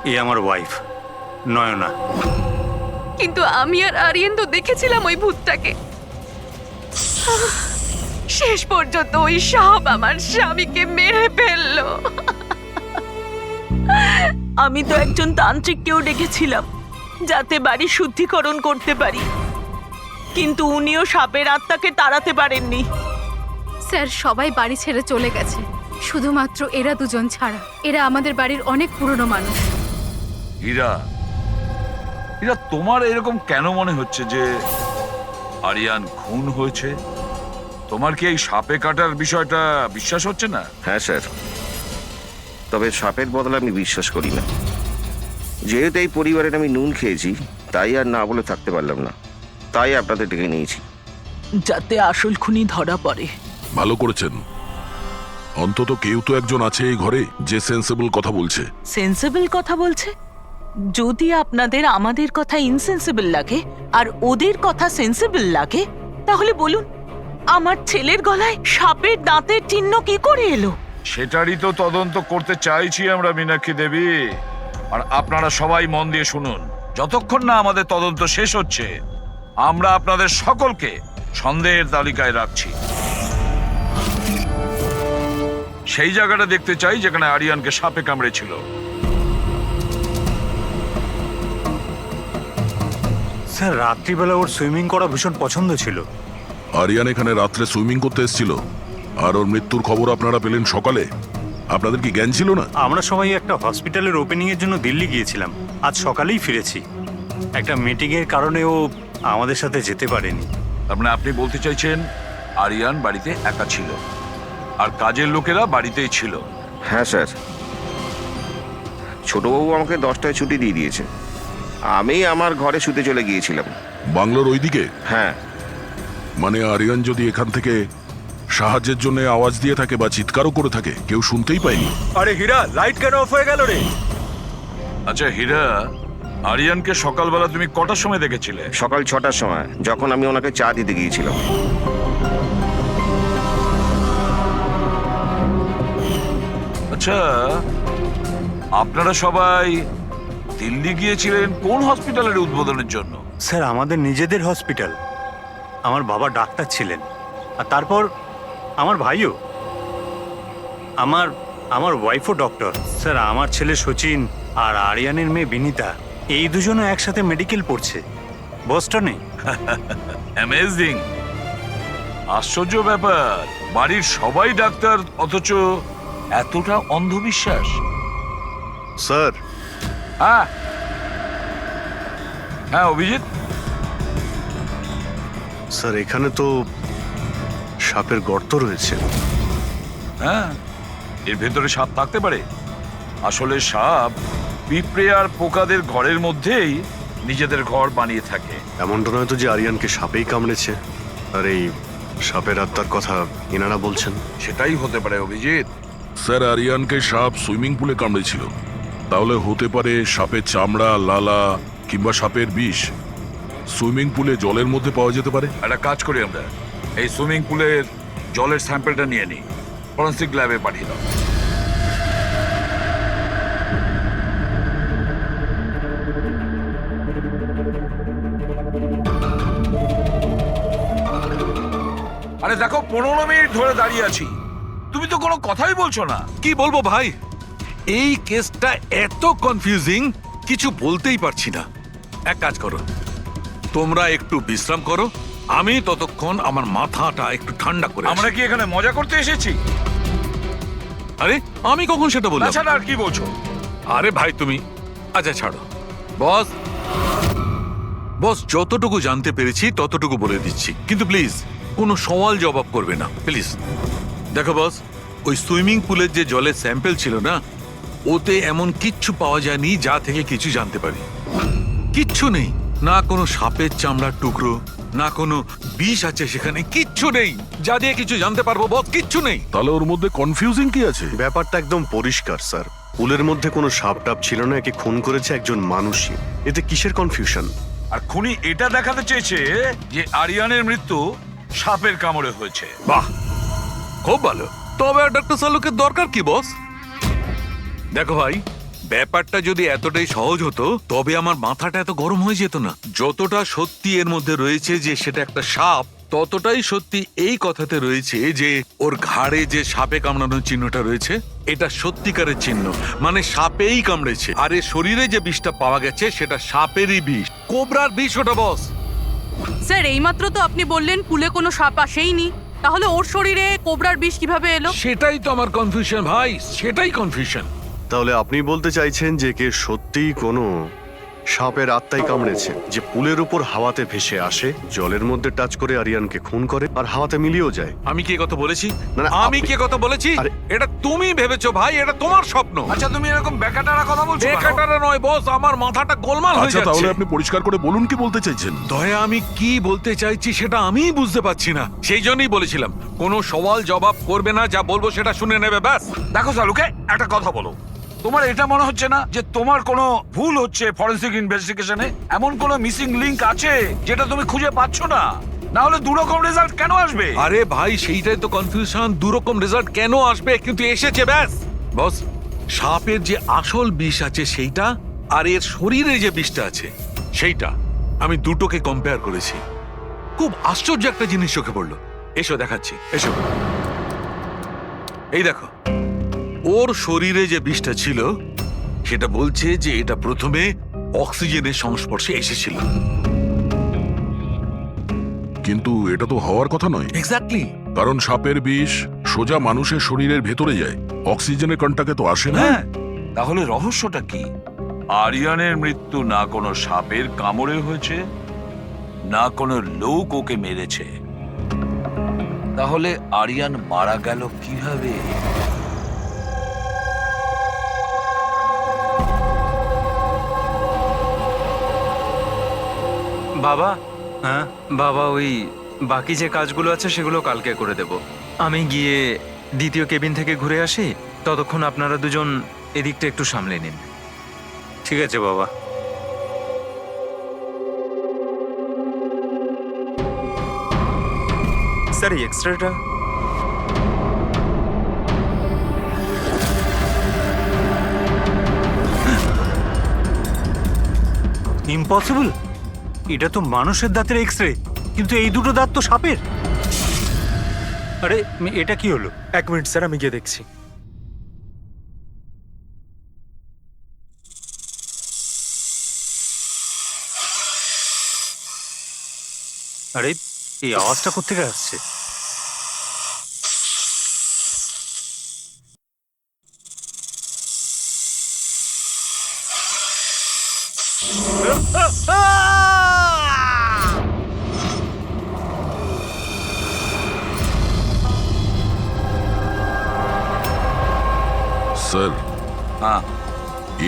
Speaker 13: এ আমার ওয়াইফ নয়না।
Speaker 3: কিন্তু আমি আর আরিয়ান তো দেখেছিলাম ওই ভূতটাকে। শেষ পর্যন্ত ওই সাপ আমার স্বামীকে মেরে ফেললো।
Speaker 7: আমি তো একজন তান্ত্রিককেও ডেকেছিলাম যাতে বাড়ি শুদ্ধিকরণ করতে পারি, কিন্তু উনিও সাপের আত্মাকে তাড়াতে পারেননি।
Speaker 3: স্যার, সবাই বাড়ি ছেড়ে চলে গেছে, শুধুমাত্র এরা দুজন ছাড়া। এরা আমাদের বাড়ির অনেক পুরনো মানুষ।
Speaker 5: হীরা, হীরা, তোমার এরকম কেন মনে হচ্ছে যে আরিয়ান খুন হয়েছে? তোমার কি এই সাপে কাটার বিষয়টা বিশ্বাস হচ্ছে না?
Speaker 14: হ্যাঁ স্যার, তবে সাপের বদলে আমি বিশ্বাস করি না। যেহেতু এই পরিবারের আমি নুন খেয়েছি, তাই আর না বলে থাকতে পারলাম না, তাই আপনাদের ডেকে নিয়েছি।
Speaker 7: যাতে আসল খুনি ধরা পড়ে।
Speaker 2: ভালো করেছেন, অন্তত কেউ তো একজন আছে এই ঘরে যে সেন্সেবল কথা বলছে।
Speaker 7: সেন্সিবল কথা বলছে? যদি আপনাদের আমাদের কথা ইনসেন্সিবল লাগে আর ওদের কথা সেন্সিবল লাগে, তাহলে বলুন আমার ছেলের গলায় সাপের দাঁতের চিহ্ন কি করে এলো?
Speaker 5: সেটারই তো তদন্ত করতে চাইছি আমরা মীনাক্ষী দেবী। আর আপনারা সবাই মন দিয়ে শুনুন, যতক্ষণ না আমাদের তদন্ত শেষ হচ্ছে আমরা আপনাদের সকলকে সন্দেহের তালিকায় রাখছি। সেই জায়গাটা দেখতে চাই যেখানে আরিয়ানকে সাপে কামড়েছিল।
Speaker 13: স্যার, রাত্রিবেলা ওর সুইমিং করা ভীষণ পছন্দ ছিল।
Speaker 2: আরিয়ান এখানে রাত্রে সুইমিং করতে এসেছিল আর ওর মৃত্যুর খবর আপনারা পেলেন সকালে। আপনাদের কি জ্ঞান ছিল না?
Speaker 13: আমরা সবাই একটা হসপিটালের ওপেনিং এর জন্য দিল্লি গিয়েছিলাম, আজ সকালেই ফিরেছি। একটা মিটিং এর কারণে ও আমাদের সাথে যেতে পারেনি।
Speaker 5: তার মানে আপনি বলতে চাইছেন আরিয়ান বাড়িতে একা ছিল আর কাজের লোকেরা বাড়িতেই ছিল?
Speaker 14: হ্যাঁ স্যার, ছোটবাবু আমাকে 10টায় ছুটি দিয়ে দিয়েছে। আমি আমার ঘরে শুতে চলে গিয়েছিলাম।
Speaker 2: বাংলোর ওইদিকে?
Speaker 14: হ্যাঁ।
Speaker 2: মানে আরিয়ান যদি এখান থেকে সাহায্যের জন্য আওয়াজ দিয়ে থাকে বা চিৎকারও করে থাকে, কেউ শুনতেই পায়নি?
Speaker 4: আরে হীরা, লাইট কেন অফ হয়ে গেল রে?
Speaker 5: আচ্ছা হীরা, আরিয়ানকে সকালবেলা তুমি কটার সময় দেখেছিলে?
Speaker 14: সকাল 6টার সময়, যখন আমি ওনাকে চা দিতে গিয়েছিলাম।
Speaker 5: আচ্ছা, আপনারা সবাই দিল্লি গিয়েছিলেন কোন হসপিটালের উদ্বোধনের জন্য?
Speaker 13: স্যার, আমাদের নিজেদের হসপিটাল। আমার বাবা ডাক্তার ছিলেন, আর তারপর আমার ভাইও, আমার ওয়াইফও ডক্টর। স্যার, আমার ছেলে সচিন আর আরিয়ানের মেয়ে বিনীতা, এই দুজনও একসাথে মেডিকেল পড়ছে বস্টনে।
Speaker 5: অ্যামেজিং, আশ্চর্য ব্যাপার। বাড়ির সবাই ডাক্তার, অথচ এতটা অন্ধবিশ্বাস।
Speaker 6: স্যার।
Speaker 5: হ্যাঁ হ্যাঁ অভিজিৎ।
Speaker 6: স্যার, এখানে তো সাপের গর্ত রয়েছে।
Speaker 5: হ্যাঁ, এর ভেতরে সাপ থাকতে পারে। আসলে সাপ পিঁপড়ে আর পোকাদের ঘরের মধ্যেই নিজেদের ঘর বানিয়ে থাকে।
Speaker 6: এমনটা নয় তো যে আরিয়ানকে সাপেই কামড়েছে, আর এই সাপের আত্মার কথা এনারা বলছেন?
Speaker 5: সেটাই হতে পারে অভিজিৎ।
Speaker 2: স্যার, আরিয়ানকে সাপ সুইমিং পুলে কামড়েছিল, তাহলে হতে পারে সাপের চামড়া, লালা কিংবা সাপের বিষ সুইমিং পুলে জলের মধ্যে পাওয়া যেতে পারে।
Speaker 5: একটা কাজ করি আমরা, এই সুইমিং পুলের জলের স্যাম্পলটা নিয়ে নিই, ফরেন্সিক ল্যাবে পাঠিয়ে দাও। আরে দেখো, 15 মিনিট ধরে দাঁড়িয়ে আছি, তুমি তো কোনো কথাই বলছো না।
Speaker 11: কি বলবো ভাই, এই কেসটা এত কনফিউজিং, কিছু বলতেই পারছি না। এক কাজ করো, তোমরা একটু বিশ্রাম করো, আমি ততক্ষণ আমার মাথাটা একটু ঠান্ডা করে আসি।
Speaker 5: আমরা কি এখানে মজা করতে এসেছি?
Speaker 11: আরে আমি কখন সেটা বললাম?
Speaker 5: তাছাড়া আর কি বলছো?
Speaker 11: আরে ভাই তুমি, আচ্ছা ছাড়ো। বস, বস যতটুকু জানতে পেরেছি ততটুকু বলে দিচ্ছি, কিন্তু প্লিজ কোনো সওয়াল জবাব করবে না প্লিজ। দেখো বস, ওই সুইমিং পুলের যে জলের স্যাম্পল ছিল না, ওতে এমন কিচ্ছু পাওয়া যায়নি যা থেকে কিছু জানতে পারি। কিচ্ছু নেই, না কোনো সাপের চামড়ার টুকরো, না কোনো বিষ আছে সেখানে, কিচ্ছু নেই যা দিয়ে কিছু জানতে পারবো বস, কিচ্ছু নেই।
Speaker 2: তাহলে ওর মধ্যে কনফিউজিং কি আছে?
Speaker 6: ব্যাপারটা একদম পরিষ্কার স্যার, পুলের মধ্যে কোনো সাপ টাপ ছিল না, একে খুন করেছে একজন মানুষই। এতে কিসের কনফিউশন?
Speaker 5: আর খুনি এটা দেখাতে চেয়েছে যে আরিয়ানের মৃত্যু সাপের কামড়ে হয়েছে।
Speaker 11: বাহ, খুব ভালো। তবে ডক্টর সালুকের দরকার কি বস? দেখো ভাই, ব্যাপারটা যদি এতটাই সহজ হতো তবে আমার মাথাটা এত গরম হয়ে যেত না। যতটা সত্যি এর মধ্যে রয়েছে যে সেটা একটা সাপ, ততটাই সত্যি এই কথাতে রয়েছে যে ওর ঘাড়ে যে সাপে কামড়ানোর চিহ্নটা রয়েছে, এটা সত্যিকারের চিহ্ন, মানে সাপেই কামড়েছে। আর এর শরীরে যে বিষটা পাওয়া গেছে সেটা সাপেরই বিষ, কোবরার বিষ ওটা বস।
Speaker 8: স্যার, এইমাত্র তো আপনি বললেন পুলে কোনো সাপ আসেইনি, তাহলে ওর শরীরে কোবরার বিষ কিভাবে এলো?
Speaker 11: সেটাই তো আমার কনফিউশন ভাই, সেটাই কনফিউশন।
Speaker 6: তাহলে আপনি বলতে চাইছেন যে কে সত্যিই কোনো সাপের আত্মাই কামড়েছে, যে পুলের উপর হাওয়াতে ভেসে আসে, জলের মধ্যে টাচ করে আরিয়ানকে খুন করে আর হাওয়াতে মিলিয়েও যায়।
Speaker 11: আমি কি কথা বলেছি?
Speaker 6: না, না,
Speaker 11: আমি কি কথা বলেছি? এটা তুমি ভেবেছো ভাই, এটা তোমার স্বপ্ন।
Speaker 5: আচ্ছা, তুমি এরকম বেকাটারা কথা বলছো?
Speaker 11: বেকাটারা নয় বস, আমার মাথাটা গোলমাল হয়ে
Speaker 2: আচ্ছা,
Speaker 11: যাচ্ছে।
Speaker 2: তাহলে আপনি পরিষ্কার করে বলুন কি বলতে চাইছেন।
Speaker 11: দয়া, আমি কি বলতে চাইছি সেটা আমিই বুঝতে পারছি না, সেই জন্যই বলেছিলাম কোনো সওয়াল জবাব করবে না, যা বলবো সেটা শুনে নেবে ব্যাস।
Speaker 5: দেখো সালুকে, একটা কথা বলো, তোমার এটা মনে হচ্ছে না যে তোমার কোনো ভুল হচ্ছে ফরেন্সিক ইনভেস্টিগেশনে? এমন কোনো মিসিং লিংক আছে যেটা তুমি খুঁজে পাচ্ছ না? না হলে দুরকম রেজাল্ট কেন আসবে?
Speaker 11: আরে ভাই, সেইটাই তো কনফিউশন, দুরকম রেজাল্ট কেন আসবে, কিন্তু এসেছে ব্যাস। বস, সাপের যে আসল বিষ আছে সেইটা, আর এর শরীরে যে বিষটা আছে সেইটা, আমি দুটোকে কম্পেয়ার করেছি। খুব আশ্চর্য একটা জিনিস চোখে পড়লো। এসো দেখাচ্ছি, এসো। এই দেখো, ওর শরীরে যে বিষটা ছিল সেটা বলছে যে এটা প্রথমে অক্সিজেনের সংস্পর্শে এসেছিল।
Speaker 2: কিন্তু এটা তো হওয়ার কথা নয়।
Speaker 11: এক্স্যাক্টলি,
Speaker 2: কারণ সাপের বিষ সোজা মানুষের শরীরের ভেতরে যায়, অক্সিজেনের কন্টাক্টে তো আসে না।
Speaker 5: হ্যাঁ, তাহলে রহস্যটা কি? আরিয়ানের মৃত্যু না কোনো সাপের কামড়ে হয়েছে, না কোনো লোক ওকে মেরেছে। তাহলে আরিয়ান মারা গেল কিভাবে?
Speaker 10: বাবা, হ্যাঁ বাবা, ওই বাকি যে কাজগুলো আছে সেগুলো কালকে করে দেব। আমি গিয়ে দ্বিতীয় কেবিন থেকে ঘুরে আসি, ততক্ষণ আপনারা দুজন এদিকটা একটু সামলে নিন। ঠিক আছে বাবা।
Speaker 4: স্যার এই এক্সট্রাটা
Speaker 13: ইম্পসিবল, এটা তো মানুষের দাঁতের এক্স রে, কিন্তু এই দুটো দাঁত তো সাপের। আরে এটা কি হলো?
Speaker 4: 1 মিনিট স্যার, আমি গিয়ে দেখছি।
Speaker 13: আরে এই আওয়াজটা কোত্থেকে আসছে?
Speaker 2: স্যার,
Speaker 5: হ্যাঁ,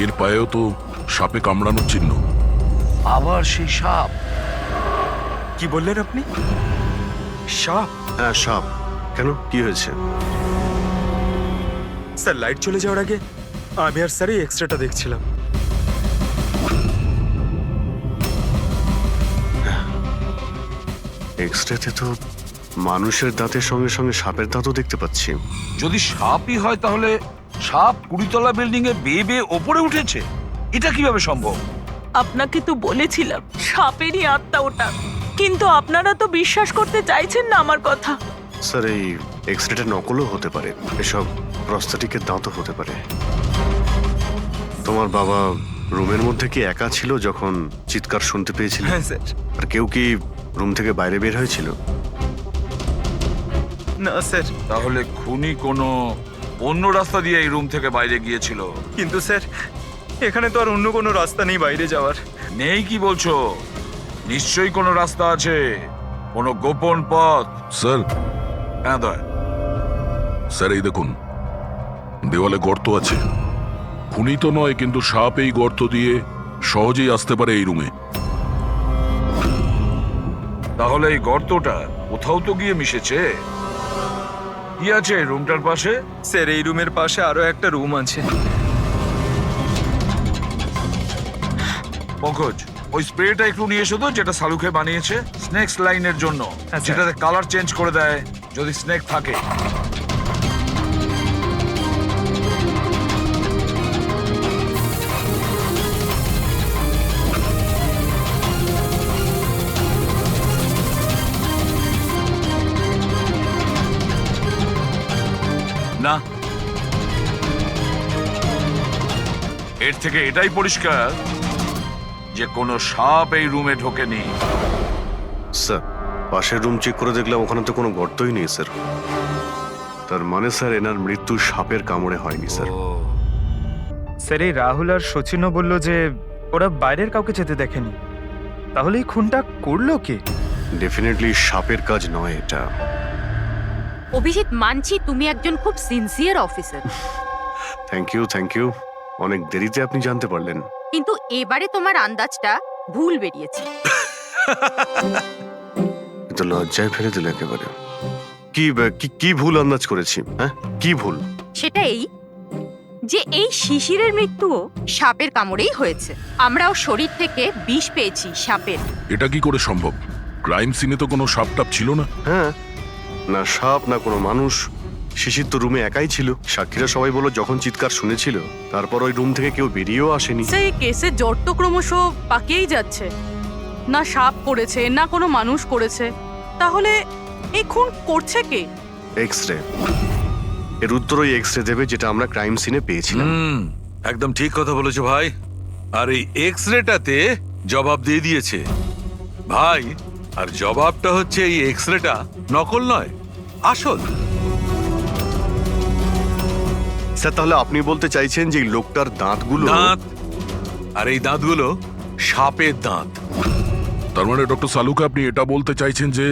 Speaker 2: এর পায়েও তো সাপে কামড়ানোর চিহ্ন।
Speaker 5: আবার সেই সাপ?
Speaker 4: কি বললেন আপনি? সাপ?
Speaker 6: হ্যাঁ সাপ। কেন, কি হয়েছে?
Speaker 4: স্যার লাইট চলে যাওয়ার আগে আমি আর স্যার এই এক্সট্রাটা দেখছিলাম।
Speaker 6: এক্সরেতে তো মানুষের দাঁতের সঙ্গে সঙ্গে সাপের দাঁতও দেখতে পাচ্ছি।
Speaker 5: যদি সাপই হয় তাহলে সাপ 20তলা বিল্ডিং এ বেয়ে বেয়ে ওপরে উঠেছে, এটা কিভাবে সম্ভব?
Speaker 7: আপনাকে তো বলেছিলাম সাপেরই আত্মা ওটা, কিন্তু আপনারা তো বিশ্বাস করতে চাইছেন না আমার কথা।
Speaker 6: স্যার এই এক্সরেটা নকলও হতে পারে, এসব প্রস্থেটিকের দাঁতও হতে পারে। তোমার বাবা রুমের মধ্যে কি একা ছিল যখন চিৎকার শুনতে পেয়েছিল?
Speaker 1: হ্যাঁ স্যার।
Speaker 6: আর কেউ কি রুম থেকে বাইরে বের হয়েছিল?
Speaker 1: না স্যার।
Speaker 5: তাহলে খুনি কোনো অন্য রাস্তা দিয়ে এই রুম থেকে বাইরে গিয়েছিল।
Speaker 1: কিন্তু স্যার এখানে তো আর অন্য কোনো রাস্তা নেই বাইরে যাওয়ার।
Speaker 5: নেই কি বলছো? নিশ্চয়ই কোনো রাস্তা আছে, কোনো গোপন পথ।
Speaker 2: স্যার,
Speaker 5: হ্যাঁ দয়া।
Speaker 2: স্যার এই দেখুন, দেওয়ালে গর্ত আছে। খুনি তো নয়, কিন্তু সাপ এই গর্ত দিয়ে সহজেই আসতে পারে এই রুমে।
Speaker 5: তাহলে এই গর্তটা কোথাও তো গিয়ে মিশেছে। কি আছে এই রুমটার পাশে?
Speaker 1: স্যার এই রুমের পাশে আরো একটা রুম আছে।
Speaker 5: পঙ্কজ, ওই স্প্রেটা একটু নিয়ে এসো তো, যেটা সালুকে বানিয়েছে স্নেক্স লাইনের জন্য, যেটাতে কালার চেঞ্জ করে দেয় যদি স্নেক থাকে। না, এর থেকে এটাই পরিষ্কার যে কোনো সাপ এই রুমে ঢোকেনি।
Speaker 6: স্যার পাশের রুম চেক করে দেখলাম ওখানে তো কোনো গর্তই নেই স্যার। তার মানে স্যার এনার মৃত্যু সাপের কামড়ে হয়নি স্যার।
Speaker 1: স্যার এই রাহুল আর সচিনও বলল যে ওরা বাইরের কাউকে যেতে দেখেনি। তাহলে এই খুনটা করলো কে?
Speaker 6: ডেফিনেটলি সাপের কাজ নয় এটা।
Speaker 3: অভিজিৎ, মানছি তুমি একজন খুব সিনসিয়ার অফিসার,
Speaker 6: থ্যাংক ইউ। অনেক দেরিতে আপনি জানতে পারলেন।
Speaker 3: কিন্তু এবারে তোমার আন্দাজটা ভুল বেরিয়েছে।
Speaker 6: কিন্তু লজ্জায় ফেলে দিল একেবারে। কি ভুল আন্দাজ করেছি? হ্যাঁ কি ভুল?
Speaker 3: সেটা এই যে এই শিশিরের মৃত্যুও সাপের কামড়েই হয়েছে। আমরাও শরীর থেকে বিষ পেয়েছি সাপের।
Speaker 2: এটা কি করে সম্ভব? ক্রাইম সিনে তো কোনো সাপ টাপ ছিল না।
Speaker 6: হ্যাঁ, না সাপ না কোনো মানুষ। শিশির তো রুমে একাই ছিল। সাক্ষীরা সবাই বলল যখন চিৎকার শুনেছিল তারপর ওই রুম থেকে কেউ বেরিয়েও আসেনি।
Speaker 8: সেই কেসের জট তো ক্রমশ পাকিয়েই যাচ্ছে। না সাপ করেছে, না কোনো মানুষ করেছে। তাহলে এই খুন করছে কে?
Speaker 6: এক্সরে। এর উত্তর ওই এক্সরে দেবে যেটা আমরা ক্রাইম সিনে পেয়েছিলাম।
Speaker 11: একদম ঠিক কথা বলেছো ভাই। আর এই এক্সরেটাতে জবাব দিয়ে দিয়েছে ভাই। আর জবাবটা হচ্ছে এই এক্সরেটা নকল নয়, আসল।
Speaker 6: স্যার তাহলে আপনি বলতে চাইছেন যে এই লোকটার দাঁতগুলো?
Speaker 11: দাঁত, আর এই দাঁতগুলো সাপের দাঁত।
Speaker 2: তার মানে ডক্টর সালুকে আপনি এটা বলতে চাইছেন যে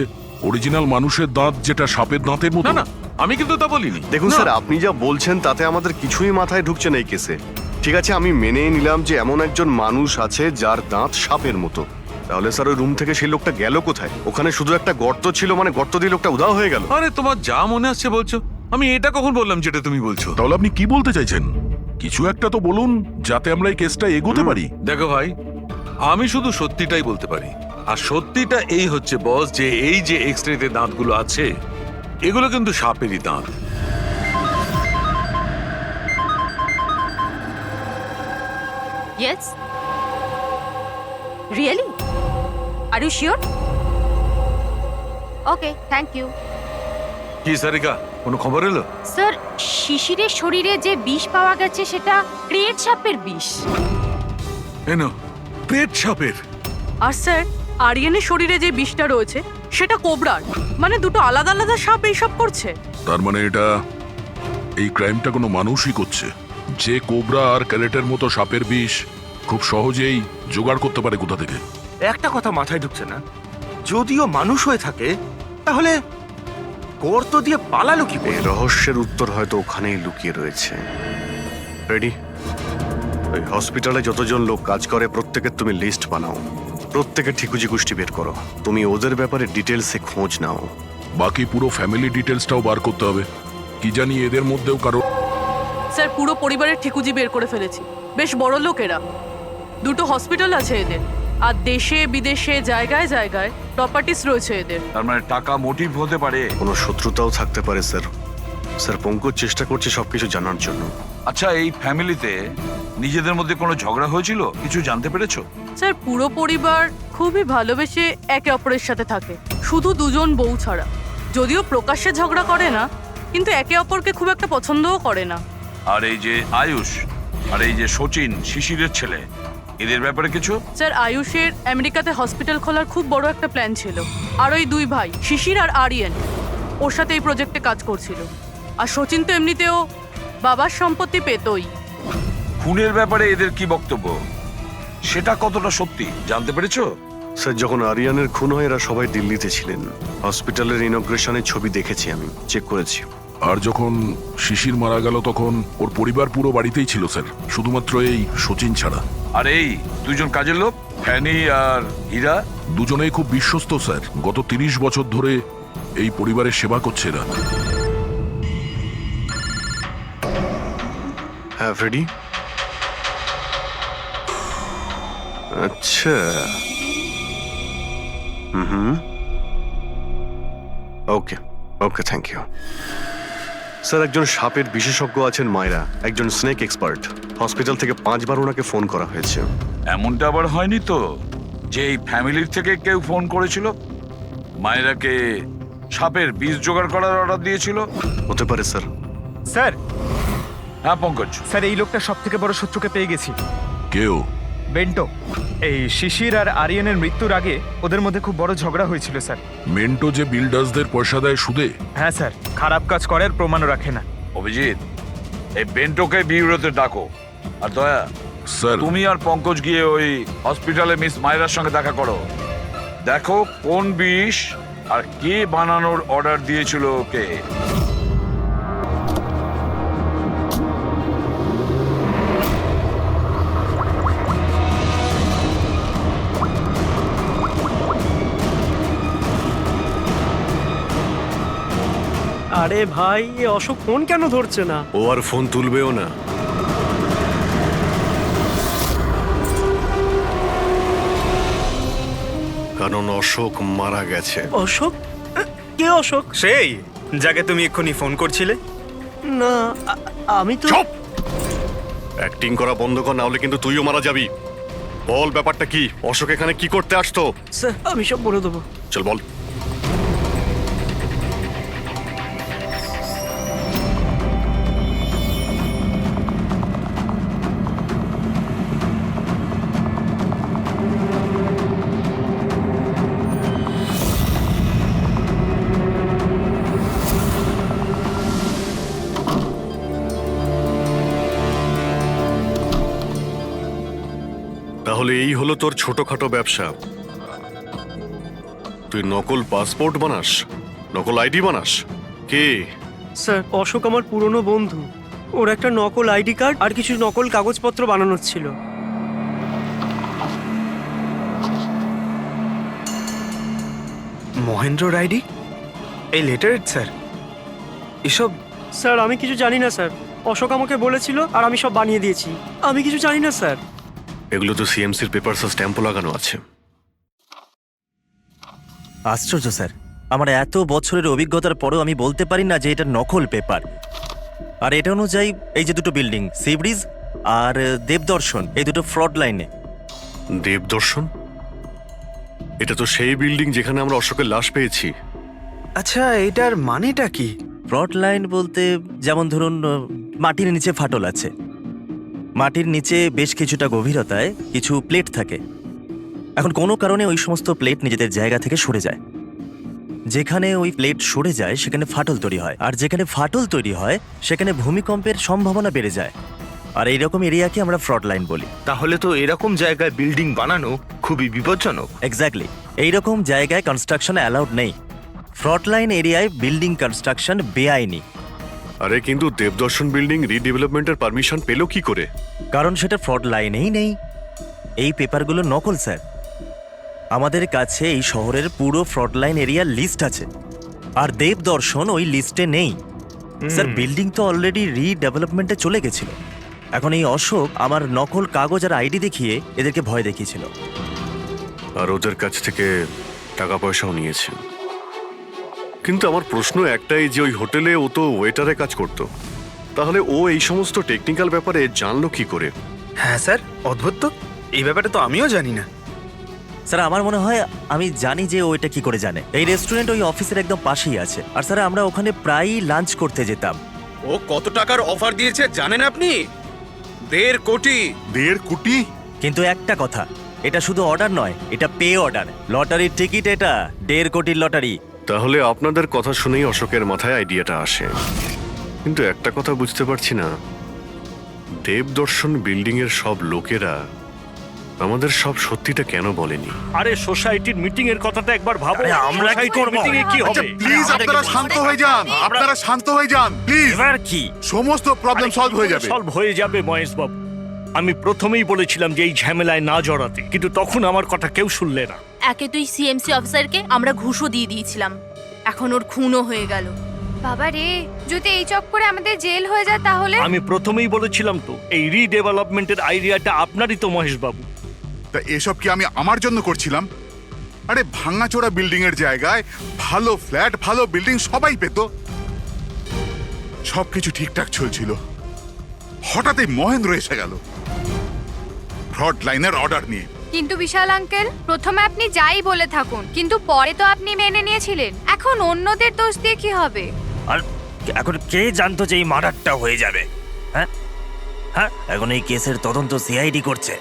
Speaker 2: অরিজিনাল মানুষের দাঁত যেটা সাপের দাঁতের মতো?
Speaker 11: না না, আমি কিন্তু তা বলিনি।
Speaker 6: দেখুন
Speaker 11: না।
Speaker 6: স্যার, আপনি যা বলছেন তাতে আমাদের কিছুই মাথায় ঢুকছে না এই কেসে। ঠিক আছে, আমি মেনে নিলাম যে এমন একজন মানুষ আছে যার দাঁত সাপের মতো। তাহলে স্যার ওই রুম থেকে সেই লোকটা গেল কোথায়? ওখানে শুধু একটা গর্ত ছিল, মানে গর্ত দিয়ে লোকটা উধাও হয়ে গেল।
Speaker 11: আরে তোমার যা মনে আসছে বলছো, আমি এটা কখন বললাম যেটা তুমি বলছো?
Speaker 2: তাহলে আপনি কি বলতে চাইছেন? কিছু একটা তো বলুন যাতে আমরা এই কেসটা এগোতে পারি।
Speaker 11: দেখো ভাই, আমি শুধু সত্যিটাই বলতে পারি। আর সত্যিটা এই হচ্ছে বস, যে এই যে এক্সরেতে দাঁতগুলো আছে এগুলো কিন্তু সাপেরই দাঁত।
Speaker 3: Yes, really? Are you sure? Okay, thank you.
Speaker 11: কি সারিকা, কোনো খবর এলো?
Speaker 3: স্যার, শিশিরের শরীরে যে বিষ পাওয়া গেছে সেটা ক্রিয়েট সাপের বিষ।
Speaker 11: এনো, পেট সাপের।
Speaker 8: আর স্যার, আরিয়ানের শরীরে যে বিষটা রয়েছে সেটা কোবরার। মানে দুটো আলাদা আলাদা সাপ এইসব করছে।
Speaker 2: তার মানে এটা, এই ক্রাইমটা কোনো মানুষই করছে, যে কোবরা আর ক্যারেটের মতো সাপের বিষ খুব সহজেই জোগাড় করতে পারে কোথা থেকে।
Speaker 15: একটা কথা মাথায় ঢুকছে না, যদিও মানুষ হয়ে থাকে তাহলে গর্ত দিয়ে পালালো কি করে?
Speaker 6: এই রহস্যের উত্তর হয়তো ওখানেই লুকিয়ে রয়েছে। রেডি? ওই হসপিটালে যতজন লোক কাজ করে প্রত্যেকের তুমি লিস্ট বানাও, প্রত্যেকের ঠিকুজি গোষ্ঠী বের করো, তুমি ওদের ব্যাপারে ডিটেলসে খোঁজ নাও।
Speaker 2: বাকি পুরো ফ্যামিলি ডিটেলসটাও বার করতে হবে। কি জানি এদের মধ্যেও কারো।
Speaker 8: স্যার, পুরো পরিবারের ঠিকুজি বের করে ফেলেছি। বেশ বড় লোক এরা। দুটো হসপিটাল আছে এদের, আর দেশে বিদেশে জায়গায় জায়গায় প্রপার্টিস রয়েছে এদের।
Speaker 5: তার মানে টাকা মোটিভ হতে পারে।
Speaker 6: কোনো শত্রুতাও থাকতে পারে স্যার। স্যার, পঙ্কজ চেষ্টা করছে সবকিছু জানার জন্য।
Speaker 5: আচ্ছা, এই ফ্যামিলিতে নিজেদের মধ্যে কোনো ঝগড়া হয়েছিল? কিছু জানতে পেরেছো?
Speaker 8: স্যার, পুরো পরিবার খুবই ভালোবেসে একে অপরের সাথে থাকে, শুধু দুজন বউ ছাড়া। যদিও প্রকাশ্যে ঝগড়া করে না, কিন্তু একে অপরকে খুব একটা পছন্দও করে না।
Speaker 5: আর এই যে আয়ুষ আর এই যে সচিন, শিশিরের ছেলে, এদের ব্যাপারে কিছু?
Speaker 8: স্যার, আয়ুষের আমেরিকাতে হসপিটাল খোলার খুব বড় একটা প্ল্যান ছিল। আর ওই দুই ভাই শিশির আর আরিয়ান ওর সাথে এই প্রজেক্টে কাজ করছিল। আর সচিন তো এমনিতেও বাবার সম্পত্তি পেতই।
Speaker 5: খুনের ব্যাপারে এদের কি বক্তব্য, সেটা কতটা সত্যি জানতে পেরেছো?
Speaker 6: স্যার, যখন আরিয়ানের খুন হয় এরা সবাই দিল্লিতে ছিলেন। হসপিটালের ইনগ্রেশনের ছবি দেখেছি, আমি চেক করেছি।
Speaker 2: আর যখন শিশির মারা গেল তখন ওর পরিবার পুরো বাড়িতেই ছিল স্যার, শুধুমাত্র এই সচিন ছাড়া।
Speaker 5: আর এই দুজন কাজের লোক, ফ্যানি আর হীরা,
Speaker 2: দুজনেই খুব বিশ্বস্ত স্যার। গত 30 বছর ধরে এই পরিবারের সেবা করছে এরা।
Speaker 6: হ্যাঁ, রেডি? আচ্ছা, ওকে ওকে, থ্যাংক ইউ স্যার। একজন সাপের বিশেষজ্ঞ আছেন মায়রা, একজন স্নেক এক্সপার্ট। হসপিটাল থেকে 5 বার ওনাকে ফোন করা হয়েছে।
Speaker 5: এমনটা আবার হয়নি তো যে এই ফ্যামিলির থেকে কেউ ফোন করেছিল মায়েরাকে সাপের বীজ জোগাড় করার অর্ডার দিয়েছিল?
Speaker 6: হতে পারে স্যার।
Speaker 1: স্যার।
Speaker 5: হ্যাঁ পঙ্কজ।
Speaker 1: স্যার, এই লোকটা সব থেকে বড় শত্রুকে পেয়ে গেছি।
Speaker 2: কেউ?
Speaker 1: বেন্টো। এই শিশির আর আরিয়ানের মৃত্যুর আগে ওদের মধ্যে খুব বড় ঝগড়া হয়েছিল স্যার।
Speaker 2: মেন্টো যে বিল্ডার্সদের পয়সা দেয় সুদে?
Speaker 1: হ্যাঁ স্যার, খারাপ কাজ করার প্রমাণও রাখে না।
Speaker 5: অভিজিৎ, এই বেন্টোকে বিউরোতে ডাকো। আর দয়া
Speaker 2: স্যার,
Speaker 5: তুমি আর পঙ্কজ গিয়ে ওই হসপিটালে মিস মায়রার সঙ্গে দেখা করো। দেখো কোন বিষ আর কে বানানোর অর্ডার দিয়েছিল ওকে।
Speaker 16: আরে ভাই, এ অশোক ফোন কেন ধরছে না?
Speaker 6: ও আর ফোন তুলবেও না। কারণ অশোক মারা গেছে।
Speaker 16: অশোক? কে অশোক?
Speaker 15: সেই যাকে তুমি এক্ষুনি ফোন করছিলে?
Speaker 16: না, আমি তো।
Speaker 6: চুপ! অ্যাক্টিং করা বন্ধ কর, না হলে কিন্তু তুইও মারা যাবি। বল, ব্যাপারটা কি? অশোক এখানে কি করতে আসতো?
Speaker 16: স্যার, আমি সব বলে দেবো।
Speaker 6: চল বল। তাহলে এই হলো তোর ছোটখাটো ব্যবসা। তুই নকল পাসপোর্ট বানাস, নকল আইডি বানাস? কে?
Speaker 16: স্যার অশোক আমার পুরনো বন্ধু। ওর একটা নকল আইডি কার্ড আর কিছু নকল কাগজপত্র বানানোর ছিল।
Speaker 15: মহেন্দ্রর আইডি, এই লেটারের স্যার, এসব
Speaker 16: স্যার আমি কিছু জানি না স্যার, অশোক আমাকে বলেছিল আর আমি সব বানিয়ে দিয়েছি। আমি কিছু জানি না স্যার।
Speaker 6: এগুলো তো সিএমসির পেপারস স্ট্যাম্পও লাগানো আছে।
Speaker 17: আশ্চর্য স্যার, আমার এত বছরের অভিজ্ঞতার পরেও আমি বলতে পারি না যে এটা নকল পেপার। আর এটা অনুযায়ী এই যে দুটো বিল্ডিং, সি ব্রিজ আর দেবদর্শন, এই দুটো ফ্রড লাইনে।
Speaker 6: দেবদর্শন? এটা তো সেই বিল্ডিং যেখানে আমরা অশোকের লাশ পেয়েছি।
Speaker 15: আচ্ছা, এটার মানেটা কি?
Speaker 17: ফ্রড লাইন বলতে যেমন ধরুন মাটির নিচে ফাটল আছে, মাটির নিচে বেশ কিছুটা গভীরতায় কিছু প্লেট থাকে। এখন কোনো কারণে ওই সমস্ত প্লেট নিজেদের জায়গা থেকে সরে যায়। যেখানে ওই প্লেট সরে যায় সেখানে ফাটল তৈরি হয়, আর যেখানে ফাটল তৈরি হয় সেখানে ভূমিকম্পের সম্ভাবনা বেড়ে যায়। আর এইরকম এরিয়াকে আমরা ফ্রড লাইন বলি।
Speaker 15: তাহলে তো এরকম জায়গায় বিল্ডিং বানানো খুবই বিপজ্জনক।
Speaker 17: এক্স্যাক্টলি, এইরকম জায়গায় কনস্ট্রাকশন অ্যালাউড নেই। ফ্রড লাইন এরিয়ায় বিল্ডিং কনস্ট্রাকশন বেআইনি।
Speaker 6: আরে কিন্তু দেবদর্শন বিল্ডিং রিডেভেলপমেন্টের পারমিশন পেলো কি করে?
Speaker 17: কারণ সেটা ফ্রড লাইনেই নেই। এই পেপারগুলো নকল স্যার। আমাদের কাছে এই শহরের পুরো ফ্রড লাইন এরিয়ার লিস্ট আছে, আর দেবদর্শন ওই লিস্টে নেই। স্যার বিল্ডিং তো অলরেডি রিডেভেলপমেন্টে চলে গেছিল। এখন এই অশোক আমার নকল কাগজ আর আইডি দেখিয়ে এদেরকে ভয় দেখিয়েছিল।
Speaker 6: আর ওদের কাছ থেকে টাকা পয়সাও নিয়েছে। কিন্তু আমার প্রশ্ন একটাই যে ওই হোটেলে ও তো ওয়েটারে কাজ করত, তাহলে ও এই সমস্ত টেকনিক্যাল ব্যাপারে জানলো কি করে?
Speaker 15: হ্যাঁ স্যার, অদ্ভুত তো, এই ব্যাপারে তো আমিও জানি না।
Speaker 17: স্যার আমার মনে হয় আমি জানি যে ও এটা কি করে জানে। এই রেস্টুরেন্ট ওই অফিসের একদম পাশেই আছে, আর স্যার আমরা ওখানে প্রায়ই লাঞ্চ করতে যেতাম।
Speaker 15: ও কত টাকার অফার দিয়েছে জানেন আপনি? 1.5 কোটি।
Speaker 6: 1.5 কোটি?
Speaker 17: কিন্তু একটা কথা, এটা শুধু অর্ডার নয়, এটা পে অর্ডার। লটারির টিকিট এটা, 1.5 কোটির লটারি।
Speaker 6: তাহলে আপনাদের কথা শুনেই অশোকের মাথায় আইডিয়াটা আসে। কিন্তু একটা কথা বুঝতে পারছি না, দেবদর্শন বিল্ডিং এর সব লোকেরা আমাদের সব সত্যিটা কেন বলেনি?
Speaker 9: আরে সোসাইটির মিটিং এর কথাটা একবার ভাবো।
Speaker 17: আমরা কি করব?
Speaker 9: মিটিং এ কি হবে?
Speaker 18: প্লিজ আপনারা শান্ত হয়ে যান, আপনারা শান্ত হয়ে যান প্লিজ।
Speaker 17: এবার কি
Speaker 18: সমস্ত প্রবলেম সলভ হয়ে যাবে।
Speaker 9: সলভ হয়ে যাবে মহেশ বাবু। আমি প্রথমেই বলেছিলাম যে এই ঝামেলায় না জড়াতে, কিন্তু তখন আমার কথা কেউ শুনলে না।
Speaker 3: একে তুই সিএমসি অফিসারকে আমরা ঘুষও দিয়ে দিয়েছিলাম, এখন ওর খুনও হয়ে গেল।
Speaker 19: বাবা রে, যদি এই চক্করে আমাদের জেল হয়ে যায় তাহলে?
Speaker 9: আমি প্রথমেই বলেছিলাম তো, এই রিডেভেলপমেন্টের আইডিয়াটা আপনারই তো মহেশ বাবু।
Speaker 18: তা এসব কি আমি আমার জন্য করছিলাম? আরে ভাঙাচোরা বিল্ডিং এর জায়গায় ভালো ফ্ল্যাট, ভালো বিল্ডিং সবাই পেত। সবকিছু ঠিকঠাক চলছিল, হঠাৎই মহেন্দ্র এসে গেল ফ্রড লাইনের অর্ডার নিয়ে।
Speaker 19: কিন্তু বিশাল আঙ্কেল, প্রথমে আপনি যাই বলে থাকুন, কিন্তু পরে তো আপনি মেনে নিয়েছিলেন। এখন অন্যদের দোষ দিয়ে কি হবে?
Speaker 17: আর এখন কে জানতো যে এই মার্ডারটা হয়ে যাবে? হ্যাঁ হ্যাঁ, এখন এই কেসের তদন্ত সিআইডি করছে।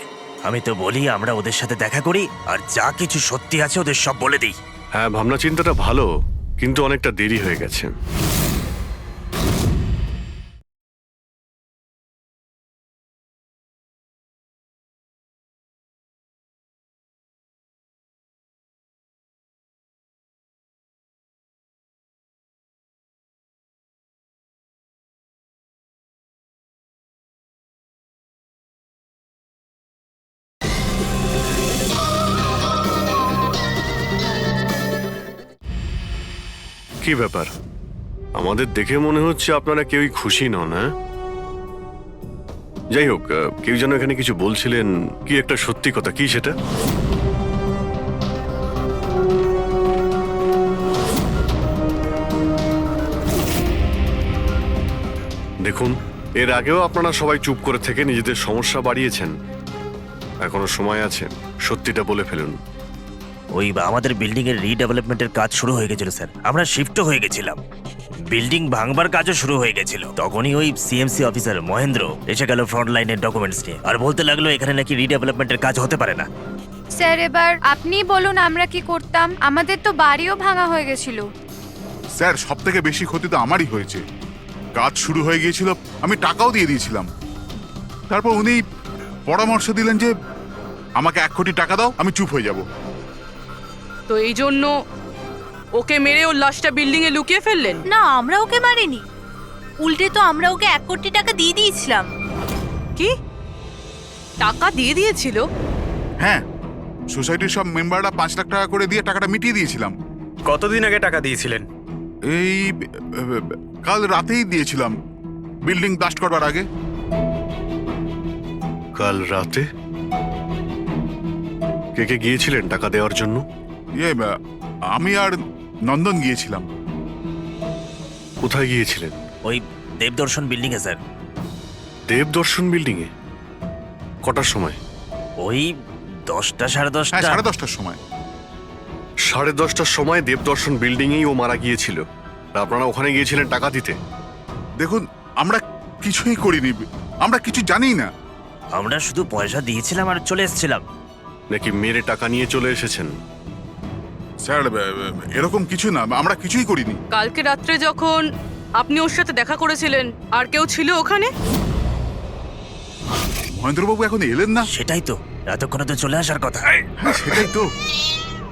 Speaker 17: আমি তো বলি আমরা ওদের সাথে দেখা করি, আর যা কিছু সত্যি আছে ওদের সব বলে দিই।
Speaker 6: হ্যাঁ, ভাবনা চিন্তাটা ভালো, কিন্তু অনেকটা দেরি হয়ে গেছে। কি ব্যাপার, আমাদের দেখে মনে হচ্ছে আপনারা কেউই খুশি নন। হ্যাঁ, যাই হোক, কেউ যেন এখানে কিছু বলছিলেন, কি একটা সত্যি কথা, কি সেটা? দেখুন, এর আগেও আপনারা সবাই চুপ করে থেকে নিজেদের সমস্যা বাড়িয়েছেন। এখনো সময় আছে, সত্যিটা বলে ফেলুন।
Speaker 17: ওই আমাদের বিল্ডিং এর রিডেভেলপমেন্টের কাজ শুরু হয়ে গেছিল স্যার, আমরা শিফটও হয়ে গেছিলাম, বিল্ডিং ভাঙবার কাজও শুরু হয়ে গেছিল। তখনই ওই সিএমসি অফিসার মহেন্দ্র এসে গেল ফ্রন্ট লাইনের ডকুমেন্টস নিয়ে, আর বলতে লাগলো এখানে নাকি রিডেভেলপমেন্টের কাজ হতে পারে না।
Speaker 19: স্যার এবার আপনি বলুন আমরা কি করতাম? আমাদের তো বাড়িও ভাঙা হয়ে গেছিল।
Speaker 18: স্যার, সব থেকে বেশি ক্ষতি তো আমারই হয়েছে। কাজ শুরু হয়ে গিয়েছিল, আমি টাকাও দিয়ে দিয়েছিলাম। তারপর উনি পরামর্শ দিলেন যে আমাকে 1 কোটি টাকা দাও, আমি চুপ হয়ে যাব।
Speaker 8: তো এই জন্য ওকে মেরে ওর লাশটা বিল্ডিং এ লুকিয়ে ফেললেন?
Speaker 20: না, আমরা ওকে মারিনি, উল্টে তো আমরা ওকে 1 কোটি টাকা দিয়ে দিয়েছিলাম।
Speaker 8: কি টাকা দিয়ে দিয়েছিল?
Speaker 18: হ্যাঁ, সোসাইটির সব মেম্বাররা 5 লাখ টাকা করে দিয়ে টাকাটা মিটিয়ে দিয়েছিলাম।
Speaker 15: কতদিন আগে টাকা দিয়েছিলেন?
Speaker 18: এই কাল রাতেই দিয়েছিলাম, বিল্ডিং ব্লাস্ট করবার আগে।
Speaker 6: কাল রাতে কে কে গিয়েছিলেন টাকা দেওয়ার জন্য?
Speaker 18: আমি আর নন্দন গিয়েছিলাম।
Speaker 6: কোথায় গিয়েছিলেন?
Speaker 17: ওই দেবদর্শন বিল্ডিং এ স্যার।
Speaker 6: দেবদর্শন বিল্ডিং এ কটার সময়?
Speaker 17: ওই 10টা সাড়ে 10টা।
Speaker 18: হ্যাঁ, 10:30টার সময়।
Speaker 6: 10:30টার সময় দেবদর্শন বিল্ডিং এই ও মারা গিয়েছিল। আপনারা ওখানে গিয়েছিলেন টাকা দিতে?
Speaker 18: দেখুন, আমরা কিছুই করিনি, আমরা কিছু জানি না।
Speaker 17: আমরা শুধু পয়সা দিয়েছিলাম আর চলে এসেছিলাম।
Speaker 6: নাকি মেরে টাকা নিয়ে চলে এসেছেন?
Speaker 18: স্যার, এরকম কিছু না, আমরা কিছুই করিনি।
Speaker 8: কালকে রাত্রে যখন আপনি ওর সাথে দেখা করেছিলেন, আর কেউ ছিল ওখানে?
Speaker 18: মহেন্দ্রবাবু এখন এলেন না।
Speaker 17: সেটাই তো, এতক্ষণে তো চলে আসার কথা।
Speaker 18: হ্যাঁ, সেটাই তো।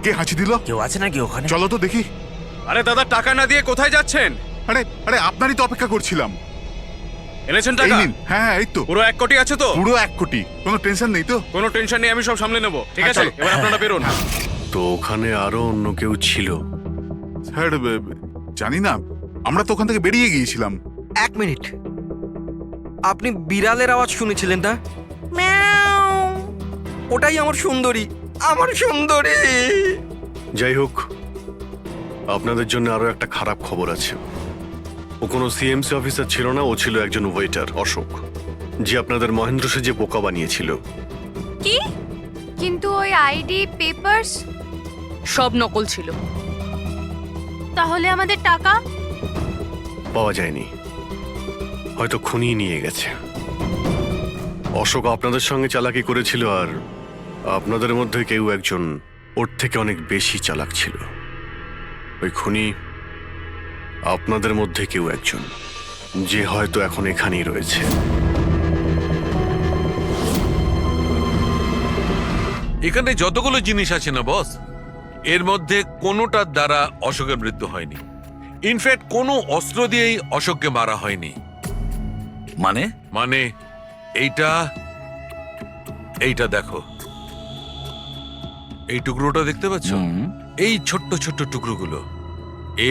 Speaker 18: কে হাঁচি দিল?
Speaker 17: কেউ আছে নাকি ওখানে?
Speaker 18: চলো তো দেখি।
Speaker 15: আরে দাদা, টাকা না দিয়ে কোথায় যাচ্ছেন?
Speaker 18: আরে আরে, আপনারই তো অপেক্ষা করছিলাম।
Speaker 15: এনেছেন
Speaker 18: এই
Speaker 15: টাকা?
Speaker 18: নিন। হ্যাঁ, এই তো।
Speaker 15: পুরো 1 কোটি আছে তো?
Speaker 18: পুরো 1 কোটি, কোনো টেনশন নেই তো?
Speaker 15: কোনো টেনশন নেই, আমি সব সামলে নেব। ঠিক
Speaker 18: হ্যাঁ,
Speaker 15: আছে,
Speaker 18: চলো।
Speaker 15: এবার আপনারা বেরোন।
Speaker 6: তো ওখানে আরো অন্য কেউ ছিল?
Speaker 18: স্যার, জানি না, আমরা তো ওখান থেকে বেরিয়ে গিয়েছিলাম।
Speaker 21: 1 মিনিট, আপনি বিড়ালের আওয়াজ শুনেছিলেন না? ওটাই আমার সুন্দরী, আমার সুন্দরী।
Speaker 6: যাই হোক, আপনাদের জন্য আরো একটা খারাপ খবর আছে। ও কোনো সিএমসি অফিসার ছিল না, ও ছিল একজন ওয়েটার, অশোক, যে আপনাদের মহেন্দ্র সেজে বোকা বানিয়েছিল।
Speaker 19: কি? কিন্তু ওই আইডি পেপারস
Speaker 8: সব নকল ছিল।
Speaker 20: তাহলে আমাদের টাকা?
Speaker 6: পাওয়া যায়নি, হয়তো খুনিয়ে নিয়ে গেছে। অশোক আপনাদের সঙ্গে চালাকি করেছিল, আর আপনাদের মধ্যে কেউ একজন ওর থেকে অনেক বেশি চালাক ছিল। ওই খুনি আপনাদের মধ্যে কেউ একজন, যে হয়তো এখন এখানেই রয়েছে।
Speaker 11: এখানে যতগুলো জিনিস আছে না বস, এর মধ্যে কোনোটার দ্বারা অশোকের মৃত্যু হয়নি। ইনফ্যাক্ট কোনো অস্ত্র দিয়েই অশোককে মারা হয়নি।
Speaker 5: মানে?
Speaker 11: মানে এইটা দেখো, এই টুকরোটা দেখতে পাচ্ছ? এই ছোট্ট ছোট্ট টুকরোগুলো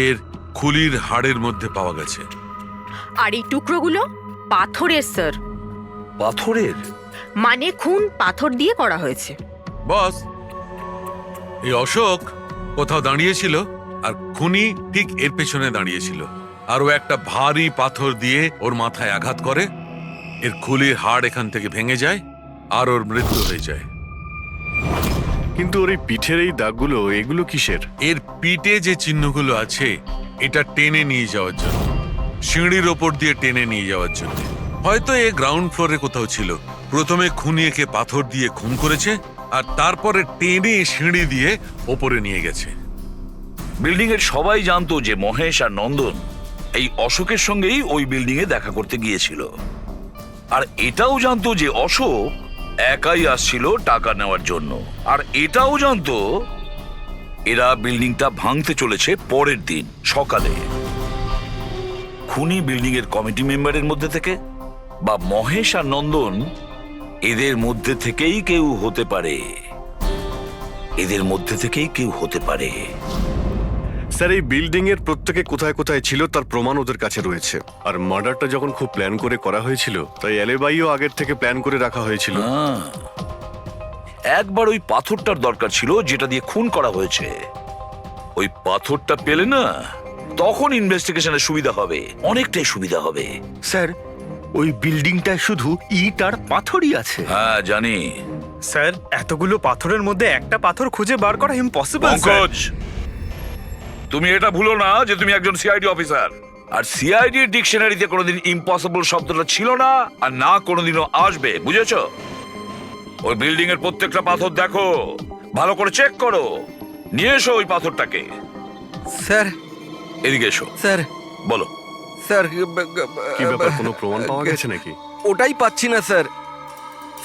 Speaker 11: এর খুলির হাড়ের মধ্যে পাওয়া গেছে।
Speaker 22: আর এই টুকরোগুলো পাথরের স্যার।
Speaker 5: পাথরের?
Speaker 22: মানে খুন পাথর দিয়ে করা হয়েছে।
Speaker 11: বস, এই অশোক কোথাও দাঁড়িয়েছিল আর খুনি ঠিক এর পেছনে দাঁড়িয়েছিল, আর ও একটা ভারী পাথর দিয়ে ওর মাথায় আঘাত করে, এর খুলির হাড় এখান থেকে ভেঙে যায় আর ওর মৃত্যু হয়ে যায়।
Speaker 6: কিন্তু ওর এই পিঠের এই দাগগুলো, এগুলো কিসের?
Speaker 11: এর পিঠে যে চিহ্নগুলো আছে, এটা টেনে নিয়ে যাওয়ার জন্য, সিঁড়ির ওপর দিয়ে টেনে নিয়ে যাওয়ার জন্য। হয়তো এ গ্রাউন্ড ফ্লোরে কোথাও ছিল, প্রথমে খুনিকে পাথর দিয়ে খুন করেছে, আর তারপরে টেনে সিঁড়ি দিয়ে ওপরে নিয়ে গেছে।
Speaker 5: বিল্ডিং এর সবাই জানতো যে মহেশ আর নন্দন এই অশোকের সঙ্গেই ওই বিল্ডিং এ দেখা করতে গিয়েছিল, আর এটাও জানতো যে অশোক একাই আসছিল টাকা নেওয়ার জন্য, আর এটাও জানতো এরা বিল্ডিংটা ভাঙতে চলেছে পরের দিন সকালে। খুনি বিল্ডিং এর কমিটি মেম্বারের মধ্যে থেকে বা মহেশ আর নন্দন, এদের মধ্যে থেকেই কেউ হতে পারে, এদের মধ্যে থেকেই কেউ হতে পারে।
Speaker 6: স্যার, এই বিল্ডিং এর প্রত্যেকে কোথায় কোথায় ছিল তার প্রমাণ ওদের কাছে রয়েছে। আর মার্ডারটা যখন খুব প্ল্যান করে করা হয়েছিল, তাই এলেবাইও আগের থেকে প্ল্যান করে রাখা হয়েছিল।
Speaker 5: একবার ওই পাথরটার দরকার ছিল যেটা দিয়ে খুন করা হয়েছে। ওই পাথরটা পেলে না, তখন ইনভেস্টিগেশনের সুবিধা হবে, অনেকটাই সুবিধা হবে।
Speaker 15: স্যার, ওই বিল্ডিংটা শুধু ইট আর পাথরই আছে।
Speaker 5: হ্যাঁ জানি।
Speaker 15: স্যার, এতগুলো পাথরের মধ্যে একটা পাথর খুঁজে বার করা ইম্পসিবল।
Speaker 5: পঙ্কজ, তুমি এটা ভুলো না যে তুমি একজন সিআইডি অফিসার, আর সিআইডি ডিকশনারিতে কোনোদিন ইম্পসিবল শব্দটা ছিল না, আর না কোনোদিনও আসবে, বুঝেছো? ওই বিল্ডিং এর প্রত্যেকটা পাথর দেখো, ভালো করে চেক করো, নিয়ে এসো ওই পাথরটাকে।
Speaker 21: স্যার,
Speaker 5: এদিকে এসো।
Speaker 21: স্যার,
Speaker 5: বলো।
Speaker 21: স্যার,
Speaker 6: কি ব্যাপার, কোনো প্রমাণ পাওয়া গেছে নাকি?
Speaker 21: ওটাই পাচ্ছি না স্যার।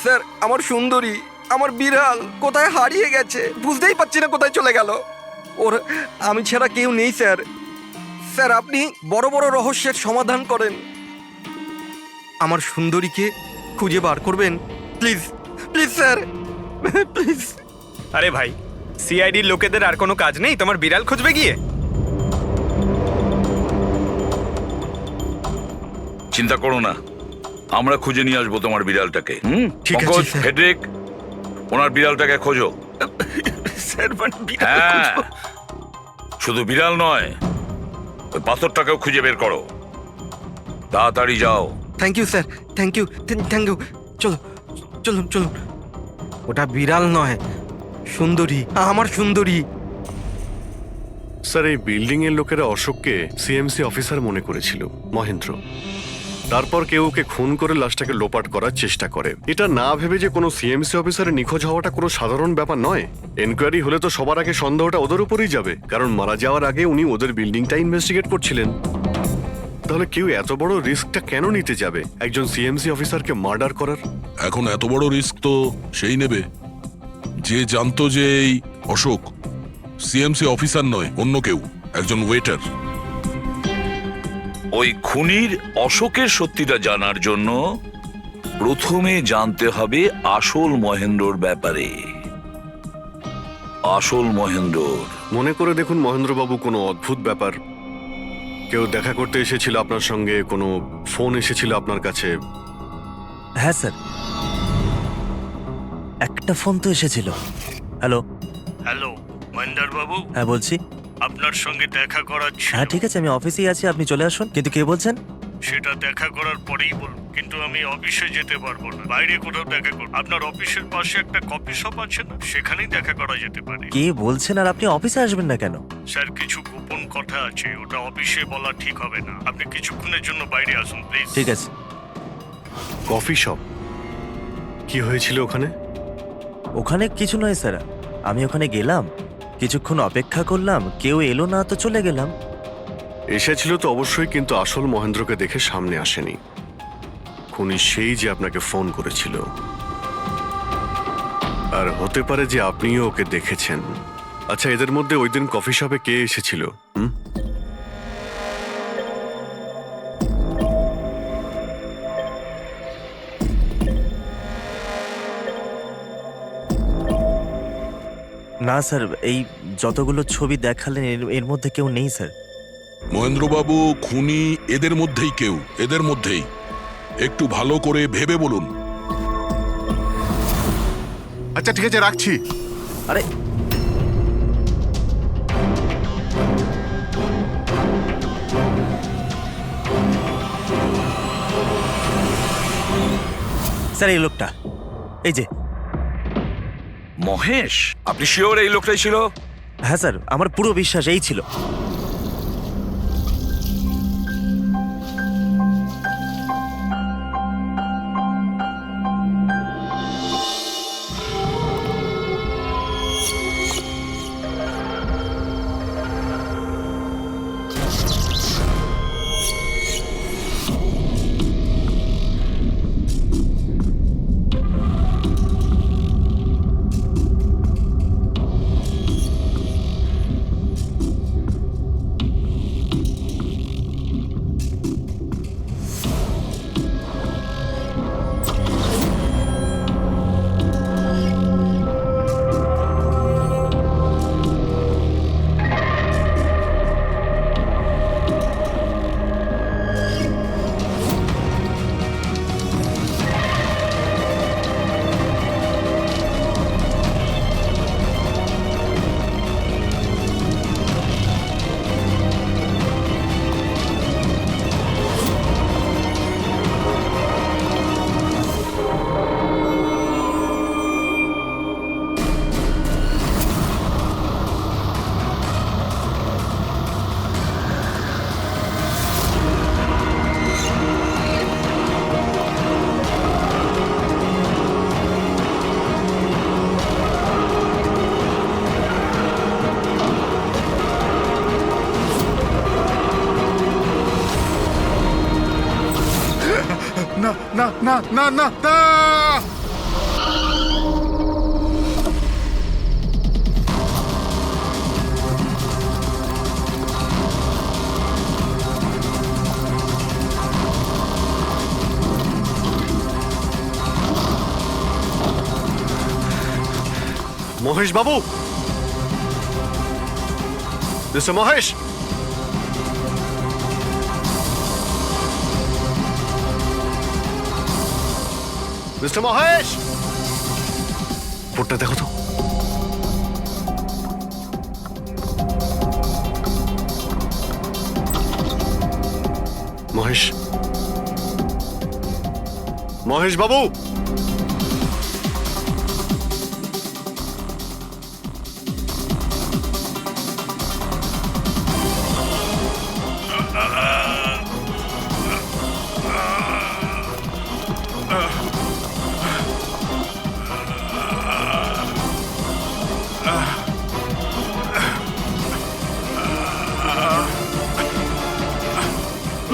Speaker 21: স্যার, আমার সুন্দরী, আমার বিড়াল কোথায় হারিয়ে গেছে, বুঝতেই পারছি না কোথায় চলে গেল। ওর আমি ছাড়া কেউ নেই স্যার। স্যার আপনি বড় বড় রহস্যের সমাধান করেন, আমার সুন্দরীকে খুঁজে বার করবেন প্লিজ, প্লিজ স্যার, প্লিজ।
Speaker 15: আরে ভাই, সিআইডির লোকেদের আর কোনো কাজ নেই, তোমার বিড়াল খুঁজবে গিয়ে?
Speaker 5: চিন্তা করো না, আমরা খুঁজে নিয়ে আসবো তোমার বিড়ালটাকে।
Speaker 21: ঠিক আছে,
Speaker 5: পঙ্কজ,
Speaker 21: স্যার।
Speaker 5: ফেডরিক, ওনার বিড়ালটাকে খোঁজো।
Speaker 21: স্যার মানে বিড়াল
Speaker 5: হ্যাঁ,
Speaker 21: খুঁজবো?
Speaker 5: শুধু বিড়াল নয়, ওই পাথরটাকেও খুঁজে বের করো। তাড়াতাড়ি যাও।
Speaker 21: Thank you sir, thank you, thank you. চলো চলুন চলুন। ওটা বিড়াল নয়, সুন্দরী, আমার সুন্দরী।
Speaker 6: স্যার, এই বিল্ডিং এর লোকেরা অশোককে সিএমসি অফিসার মনে করেছিল, মহেন্দ্র। তারপর কেউ ওকে খুন করে লাশটাকে লোপাট করার চেষ্টা করে। এটা না ভেবে যে কোনো সিএমসি অফিসারের নিখোঁজ হওয়াটা কোনো সাধারণ ব্যাপার নয়। এনকোয়ারি হলে তো সবার আগে সন্দেহটা ওদের উপরই যাবে, কারণ মারা যাওয়ার আগে উনি ওদের বিল্ডিংটা ইনভেস্টিগেট করছিলেন। তাহলে কেউ এত বড় রিস্কটা কেন নিতে যাবে একজন সিএমসি অফিসারকে মার্ডার করার?
Speaker 2: এখন এত বড় রিস্ক তো সেই নেবে যে জানতো যে এই অশোক সিএমসি অফিসার নয়, অন্য কেউ, একজন ওয়েটার।
Speaker 5: ওই খুনির অশোকের সত্যিটা জানার জন্য প্রথমে জানতে হবে আসল মহেন্দ্রর ব্যাপারে। আসল মহেন্দ্র
Speaker 6: মনে করে দেখুন মহেন্দ্রবাবু, কোনো অদ্ভুত ব্যাপার, কেউ দেখা করতে এসেছিল আপনার সঙ্গে, কোনো ফোন এসেছিল আপনার কাছে?
Speaker 17: হ্যাঁ স্যার, একটা ফোন তো এসেছিল। হ্যালো
Speaker 9: হ্যালো মহেন্দ্র বাবু,
Speaker 17: হ্যাঁ বলছি।
Speaker 9: আপনার সঙ্গে দেখা করার ছিল।
Speaker 17: হ্যাঁ ঠিক আছে, আমি অফিসেই আছি, আপনি চলে আসুন। কিন্তু কে বলছেন?
Speaker 9: সেটা দেখা করার পরেই বলুন, কিন্তু আমি অফিসে যেতে পারবো না, বাইরে কোথাও দেখা করব। আপনার অফিসের পাশে একটা কফি শপ আছে না, সেখানেই দেখা করা যেতে পারে।
Speaker 17: কে বলছেন? আর আপনি অফিসে আসবেন না কেন?
Speaker 9: স্যার কিছু গোপন কথা আছে, ওটা অফিসে বলা ঠিক হবে না। আপনি কিছুক্ষণের জন্য বাইরে আসুন প্লিজ।
Speaker 17: ঠিক আছে।
Speaker 6: Coffee shop? কি হয়েছিল ওখানে?
Speaker 17: ওখানে কিছু নয় স্যার, আমি ওখানে গেলাম, কিছুক্ষণ অপেক্ষা করলাম, কেউ এলো না তো চলে গেলাম।
Speaker 6: এসেছিল তো অবশ্যই, কিন্তু আসল মহেন্দ্রকে দেখে সামনে আসেনি। খুনি সেই যে আপনাকে ফোন করেছিল, আর হতে পারে যে আপনিও ওকে দেখেছেন। আচ্ছা, এদের মধ্যে ওই দিন কফি শপে কে এসেছিল?
Speaker 17: না স্যার, এই যতগুলো ছবি দেখালেন এর মধ্যে কেউ নেই স্যার।
Speaker 2: মহেন্দ্রবাবু, খুনি এদের মধ্যেই কেউ, এদের মধ্যেই। একটু ভালো করে ভেবে বলুন।
Speaker 18: আচ্ছা ঠিক আছে, রাখছি।
Speaker 17: আরে স্যার, এই লোকটা, এই যে
Speaker 5: মহেশ। আপনি শিওর এই লোকটাই ছিল?
Speaker 17: হ্যাঁ স্যার, আমার পুরো বিশ্বাস এই ছিল।
Speaker 18: না না না না না না!
Speaker 6: মহেশ বাবু, মিস্টার মহেশ, মিস্টার মহেশ, রিপোর্টটা দেখো তো। মহেশ, মহেশ বাবু,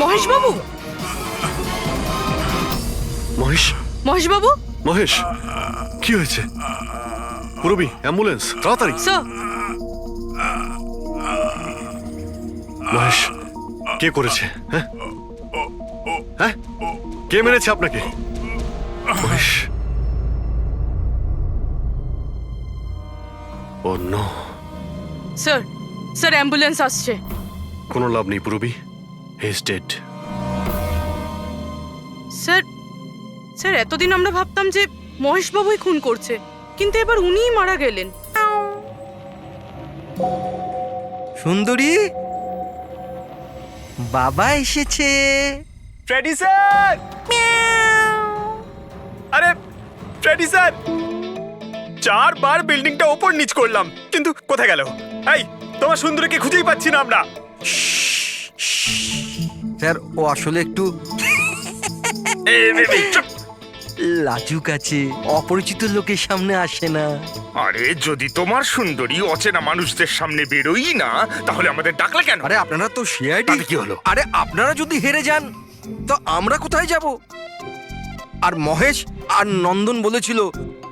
Speaker 22: মহেশ বাবু,
Speaker 6: মহেশ,
Speaker 8: মহেশ বাবু,
Speaker 6: মহেশ, কি হয়েছে? পুরবি, অ্যাম্বুলেন্স, তাড়াতাড়ি।
Speaker 8: স্যার,
Speaker 6: মহেশ, কে করেছে? হ্যাঁ হ্যাঁ, কে মেরেছে আপনাকে? মহেশ, ও নো।
Speaker 8: স্যার, স্যার অ্যাম্বুলেন্স আসছে।
Speaker 6: কোনো লাভ নেই পুরবি, he is dead.
Speaker 8: Sir, sir এতদিন আমরা ভাবতাম যে মহেশ বাবুই খুন করছে, কিন্তু এবার উনিই মারা গেলেন।
Speaker 21: সুন্দরী, বাবা এসেছে।
Speaker 1: Freddy sir! আরে ফ্রেডি স্যার, 4 বার বিল্ডিংটা ওপর নিচ করলাম, কিন্তু কোথায় গেল? এই, তোমার সুন্দরীকে খুঁজেই পাচ্ছি না আমরা।
Speaker 21: স্যার, ও আসলে একটু লাজুক আছে, অপরিচিত লোকের সামনে আসে না।
Speaker 15: আরে যদি তোমার সুন্দরী অচেনা মানুষদের সামনে বেরোই না, তাহলে আমাদের ডাকলে কেন?
Speaker 21: আরে আপনারা তো সিআইডি।
Speaker 15: কি হলো?
Speaker 21: আরে আপনারা যদি হেরে যান তো আমরা কোথায় যাব? আর মহেশ আর নন্দন বলেছিল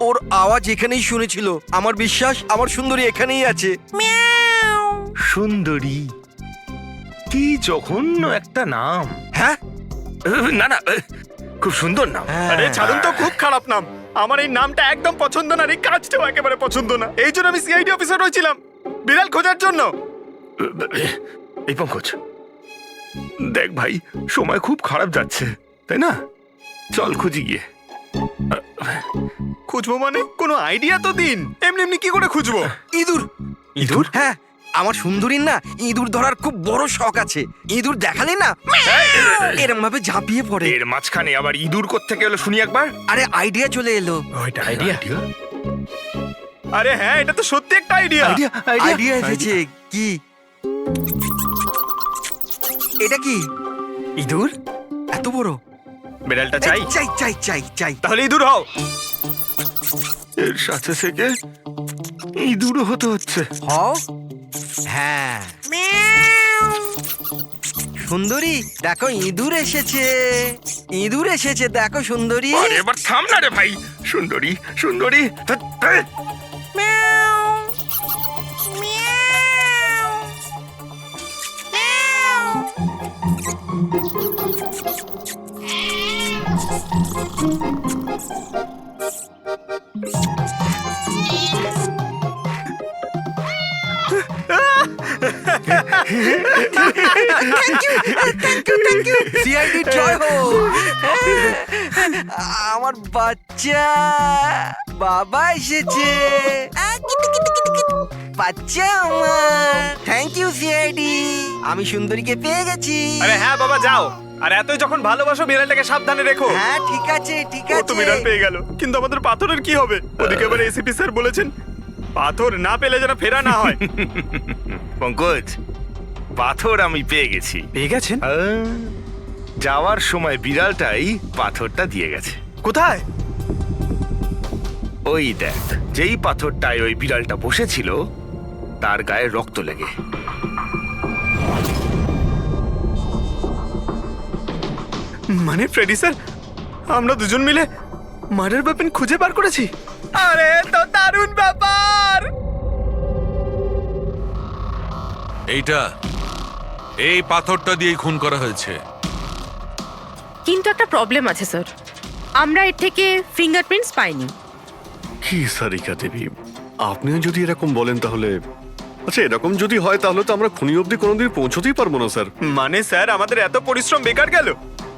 Speaker 21: ওর আওয়াজ এখানেই শুনেছিল। আমার বিশ্বাস আমার সুন্দরী এখানেই আছে।
Speaker 15: সুন্দরী, কি জঘন্য একটা নাম।
Speaker 21: হ্যাঁ,
Speaker 15: না না, খুব সুন্দর নাম।
Speaker 1: আরে ছাড়ুন তো, খুব খারাপ নাম। আমার এই নামটা একদম পছন্দ না, এই কাজটাও একেবারে পছন্দ না। এই জন্য আমি সিআইডি অফিসার হয়েছিলাম, বিড়াল খোঁজার জন্য।
Speaker 15: এই পঙ্কজ, দেখ ভাই, সময় খুব খারাপ যাচ্ছে, তাই না? চল খুঁজি গিয়ে।
Speaker 1: খুঁজবো মানে? কোনো আইডিয়া তো দিন। এমনি এমনি কি করে খুঁজবো?
Speaker 21: ইঁদুর।
Speaker 15: ইঁদুর?
Speaker 21: হ্যাঁ, আমার সুন্দরীর না ইঁদুর ধরার খুব বড় শখ আছে। ইঁদুর দেখালে না এরম ভাবে ঝাঁপিয়ে পড়ে।
Speaker 15: এর মাঝখানে আবার ইঁদুর কোত্থেকে এলো শুনি একবার।
Speaker 21: আরে আইডিয়া চলে এলো।
Speaker 15: ওইটা আইডিয়া?
Speaker 1: আরে হ্যাঁ, এটা তো সত্যি একটা আইডিয়া।
Speaker 21: আইডিয়া এসেছে। কি এটা? কি ইঁদুর এত বড়?
Speaker 1: বিড়ালটা চাই?
Speaker 21: চাই চাই চাই চাই।
Speaker 1: তাহলে ইঁদুর হও।
Speaker 15: এর সাথে থেকে ইঁদুরও হতে হচ্ছে।
Speaker 21: হও। হ্যাঁ, সুন্দরী দেখো ইঁদুর এসেছে। ইঁদুর এসেছে, দেখো সুন্দরী।
Speaker 15: আরে এবার থাম না রে ভাই। সুন্দরী, সুন্দরী,
Speaker 21: সিআইডি জয় হোক। আমার বাচ্চা বাবা এসেছে। বাচ্চা আমার। থ্যাংক ইউ সিআইডি, আমি সুন্দরীকে পেয়ে গেছি।
Speaker 1: আরে হ্যাঁ বাবা, যাও। আর এতই যখন ভালোবাসো, বিড়ালটাকে সাবধানে রেখো।
Speaker 21: হ্যাঁ ঠিক আছে ঠিক
Speaker 1: ও তো
Speaker 21: আছে।
Speaker 1: বিড়াল পেয়ে গেল, কিন্তু আমাদের পাথরের কি হবে? ওদিকে আবার এসিপি স্যার বলেছেন পাথর না পেলে যেন ফেরা না হয়।
Speaker 15: পঙ্কজ, পাথর আমি পেয়ে গেছি।
Speaker 1: পেয়ে গেছেন?
Speaker 15: যাওয়ার সময় বিড়ালটাই পাথরটা দিয়ে গেছে।
Speaker 1: কোথায়?
Speaker 15: ওই দেখ, যেই পাথরটায় ওই বিড়ালটা বসেছিল তার গায়ে রক্ত লেগে।
Speaker 1: মানে ফ্রেডি স্যার, আমরা দুজন মিলে মার্ডার ওয়েপন খুঁজে বার করেছি। আরে তো দারুণ ব্যাপার।
Speaker 11: এই পাথরটা দিয়ে খুন করা হয়েছে।
Speaker 22: কিন্তু একটা প্রবলেম আছে স্যার, আমরা এর থেকে ফিঙ্গারপ্রিন্টস পাইনি।
Speaker 6: কি সারিকা দেবী, আপনিও যদি এরকম বলেন তাহলে আচ্ছা, এরকম যদি হয় তাহলে তো আমরা খুনি অবধি কোনোদিন পৌঁছতেই পারবো না স্যার।
Speaker 16: মানে স্যার আমাদের এত পরিশ্রম বেকার গেল?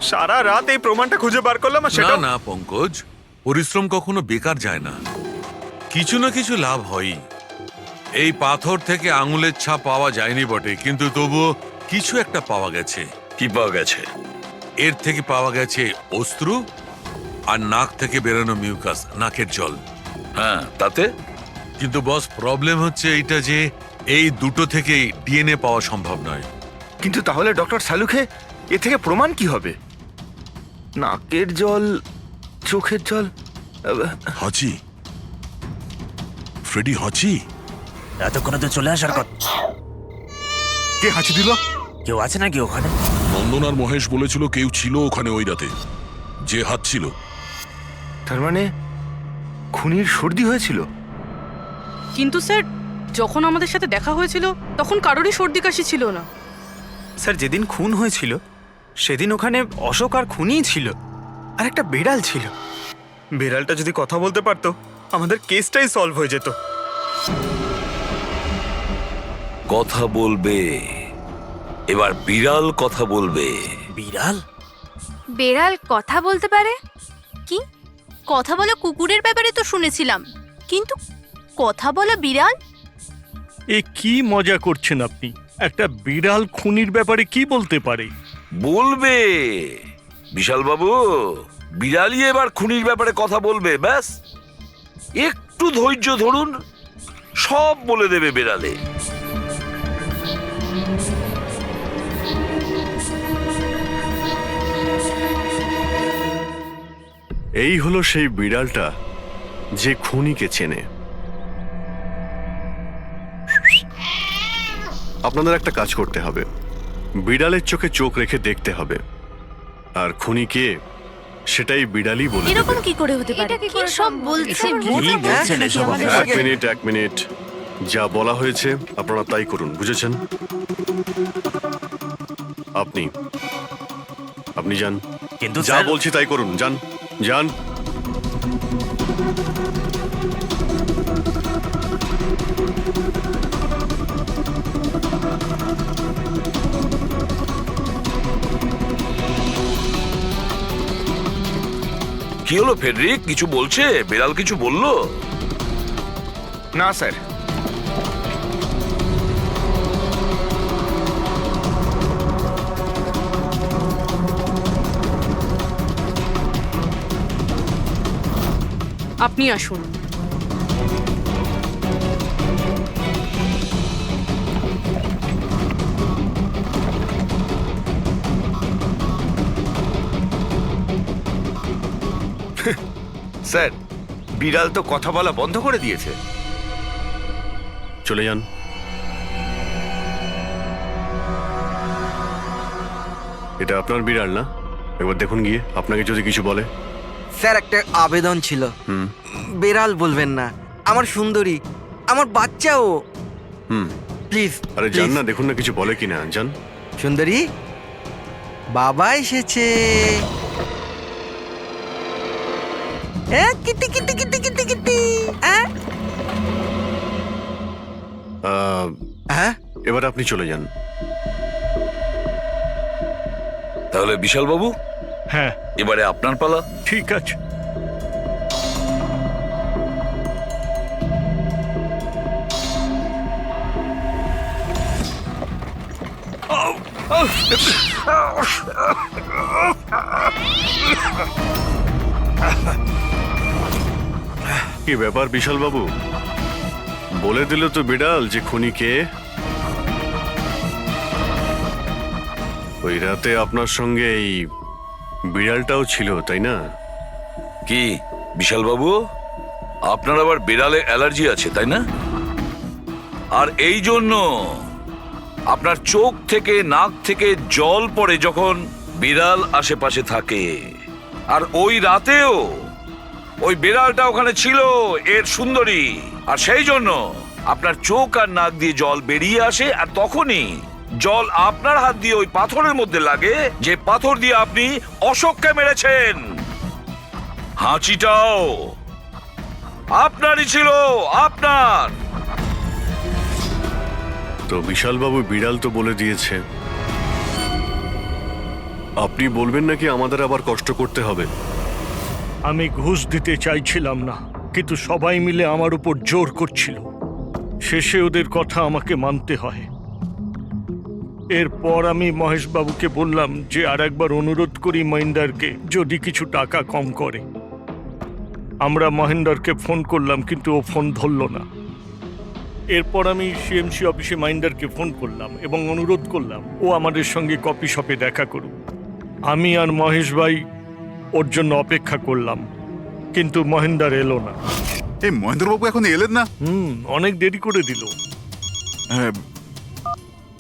Speaker 16: সারা রাত এই প্রমাণটা খুঁজে বার করলাম আর
Speaker 11: না
Speaker 16: সেটা
Speaker 11: না পঙ্কজ, পরিশ্রম কখনো বেকার যায় না, কিছু না কিছু লাভ হয়। এই পাথর থেকে আঙুলের ছাপ পাওয়া যায়নি বটে, কিন্তু তবুও কিছু একটা পাওয়া গেছে।
Speaker 5: কি পাওয়া গেছে?
Speaker 11: এর থেকে পাওয়া গেছে অস্ত্র আর নাক থেকে বেরোনো মিউকাস, নাকের জল।
Speaker 5: হ্যাঁ, তাতে?
Speaker 11: কিন্তু বস, প্রবলেম হচ্ছে এইটা যে এই দুটো থেকেই ডিএনএ পাওয়া সম্ভব নয়।
Speaker 15: কিন্তু তাহলে ডক্টর সালুখে এ থেকে প্রমাণ কি হবে? নাকের জল, চোখের জল।
Speaker 2: হাঁচি, ফ্রেডি হাঁচি।
Speaker 17: এতক্ষণে তো চলে আসার কথা।
Speaker 18: কে হাঁচি দিল?
Speaker 17: কেউ আছে নাকি ওখানে?
Speaker 2: নন্দন আর মহেশ বলেছিল কেউ ছিল ওখানে ওই রাতে, যে হাত ছিল।
Speaker 15: তার মানে খুনির সর্দি হয়েছিল?
Speaker 8: কিন্তু স্যার, যখন আমাদের সাথে দেখা হয়েছিল তখন কারোরই সর্দি কাশি ছিল না।
Speaker 16: স্যার যেদিন খুন হয়েছিল সেদিন ওখানে অশোক আর খুনিই ছিল, আর একটা বিড়াল ছিল। বিড়ালটা যদি কথা বলতে পারতো আমাদের কেসটাই সলভ হয়ে যেত।
Speaker 5: কথা বলবে, এবার বিড়াল কথা বলবে।
Speaker 17: বিড়াল?
Speaker 19: বেড়াল কথা বলতে পারে?
Speaker 20: কি কথা বলা কুকুরের ব্যাপারে তো শুনেছিলাম, কিন্তু কথা বলা বিড়াল?
Speaker 9: এ কি মজা করছেন আপনি? একটা বিড়াল খুনির ব্যাপারে কি বলতে পারে?
Speaker 5: বলবে বিশাল বাবু, বিড়ালই এবার খুনির ব্যাপারে কথা বলবে। ব্যাস একটু ধৈর্য ধরুন, সব বলে দেবে বিড়ালে।
Speaker 6: এই হলো সেই বিড়ালটা যে খুনিকে চেনে। আপনাদের একটা কাজ করতে হবে, বিড়ালের চোখে চোখ রেখে দেখতে হবে, আর খুনিকে সেটাই বিড়ালই বলে দেবে।
Speaker 20: এরকম কি করে হতে পারে? কি সব বলছেন?
Speaker 6: এক মিনিট, যা বলা হয়েছে আপনারা তাই করুন, বুঝেছেন? আপনি যান,
Speaker 17: কিন্তু
Speaker 6: যা বলছি তাই করুন, যান যান।
Speaker 5: কি হলো ফেডরিক, কিছু বলছে? বিড়াল কিছু বললো?
Speaker 15: না স্যার।
Speaker 8: আপনি আসুন।
Speaker 15: স্যার, বিড়াল তো কথা বলা বন্ধ করে দিয়েছে।
Speaker 6: চলে যান। এটা আপনার বিড়াল না? একবার দেখুন গিয়ে, আপনাকে যদি কিছু বলে।
Speaker 21: স্যার একটা আবেদন ছিল। বেড়াল বলবেন না, আমার সুন্দরী, আমার বাচ্চাও। প্লিজ।
Speaker 6: আরে যান না, দেখুন না কিছু বলে কিনা, যান।
Speaker 21: সুন্দরী, বাবা এসেছে। Kitty Kitty Kitty Kitty Kitty.
Speaker 6: এবার আপনি চলে যান।
Speaker 5: তাহলে বিশাল বাবু,
Speaker 9: হ্যাঁ,
Speaker 5: এবারে আপনার পালা।
Speaker 9: ঠিক আছে।
Speaker 6: কি ব্যাপার বিশাল বাবু, বলে দিল তো বিড়াল যে খুনি কে? ওই রাতে আপনার সঙ্গে এই বিড়ালটাও ছিল, তাই না?
Speaker 5: কি বিশাল বাবু, আপনার আবার বিড়ালে অ্যালার্জি আছে, তাই না? আর এই জন্য আপনার চোখ থেকে, নাক থেকে জল পড়ে যখন বিড়াল আশেপাশে থাকে। আর ওই রাতেও ওই বিড়ালটা ওখানে ছিল, এর সুন্দরী, আর সেই জন্য আপনার চোখ আর নাক দিয়ে জল বেরিয়ে আসে, আর তখনই জল আপনার হাত দিয়ে ওই পাথরের মধ্যে লাগে, যে পাথর দিয়ে আপনি অশোককে মেরেছেন। হাঁচিটাও আপনারই ছিল, আপনার।
Speaker 6: তো বিশালবাবু বিড়াল তো বলে দিয়েছে, আপনি বলবেন নাকি আমাদের আবার কষ্ট করতে হবে?
Speaker 9: আমি ঘুষ দিতে চাইছিলাম না, কিন্তু সবাই মিলে আমার উপর জোর করছিল। শেষে ওদের কথা আমাকে মানতে হয়। এরপর আমি মহেশবাবুকে বললাম যে আর একবার অনুরোধ করি মহিন্দারকে যদি কিছু টাকা কম করে। আমরা মহেন্দারকে ফোন করলাম, কিন্তু ও ফোন ধরল না। এরপর আমি সিএমসি অফিসে মহেন্দারকে ফোন করলাম এবং অনুরোধ করলাম ও আমাদের সঙ্গে কফি শপে দেখা করুক। আমি আর মহেশ ভাই ওর জন্য অপেক্ষা করলাম, কিন্তু মহেন্দার এলো না।
Speaker 18: এই মহেন্দ্রবাবু এখন এলেন না?
Speaker 9: অনেক দেরি করে দিল।
Speaker 18: হ্যাঁ,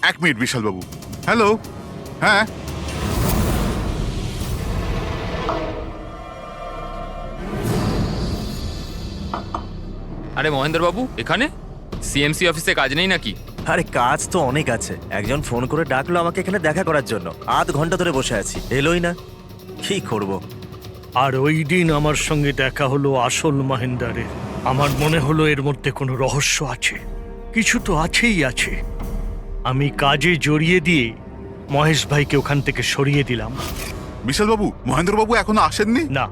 Speaker 18: 1 মিনিট বিশালবাবু। হ্যালো, হ্যাঁ
Speaker 12: আরে মহেন্দ্রবাবু এখানে? সিএমসি অফিসে কাজ নেই নাকি?
Speaker 17: আরে কাজ তো অনেক আছে। একজন ফোন করে ডাকলো আমাকে এখানে দেখা করার জন্য। আধ ঘন্টা ধরে বসে আছি, এলোই না। কি করব?
Speaker 9: আর ওই দিন আমার সঙ্গে দেখা হলো আসল মহেন্দারের। আমার মনে হলো এর মধ্যে কোনো রহস্য আছে, কিছু তো আছেই আছে। আমি কাজে জড়িয়ে দিয়ে মহেশ ভাইকে ওখান থেকে সরিয়ে দিলাম।
Speaker 18: বিশালবাবু, মহেন্দ্রবাবু এখনো আসেননি?
Speaker 9: না,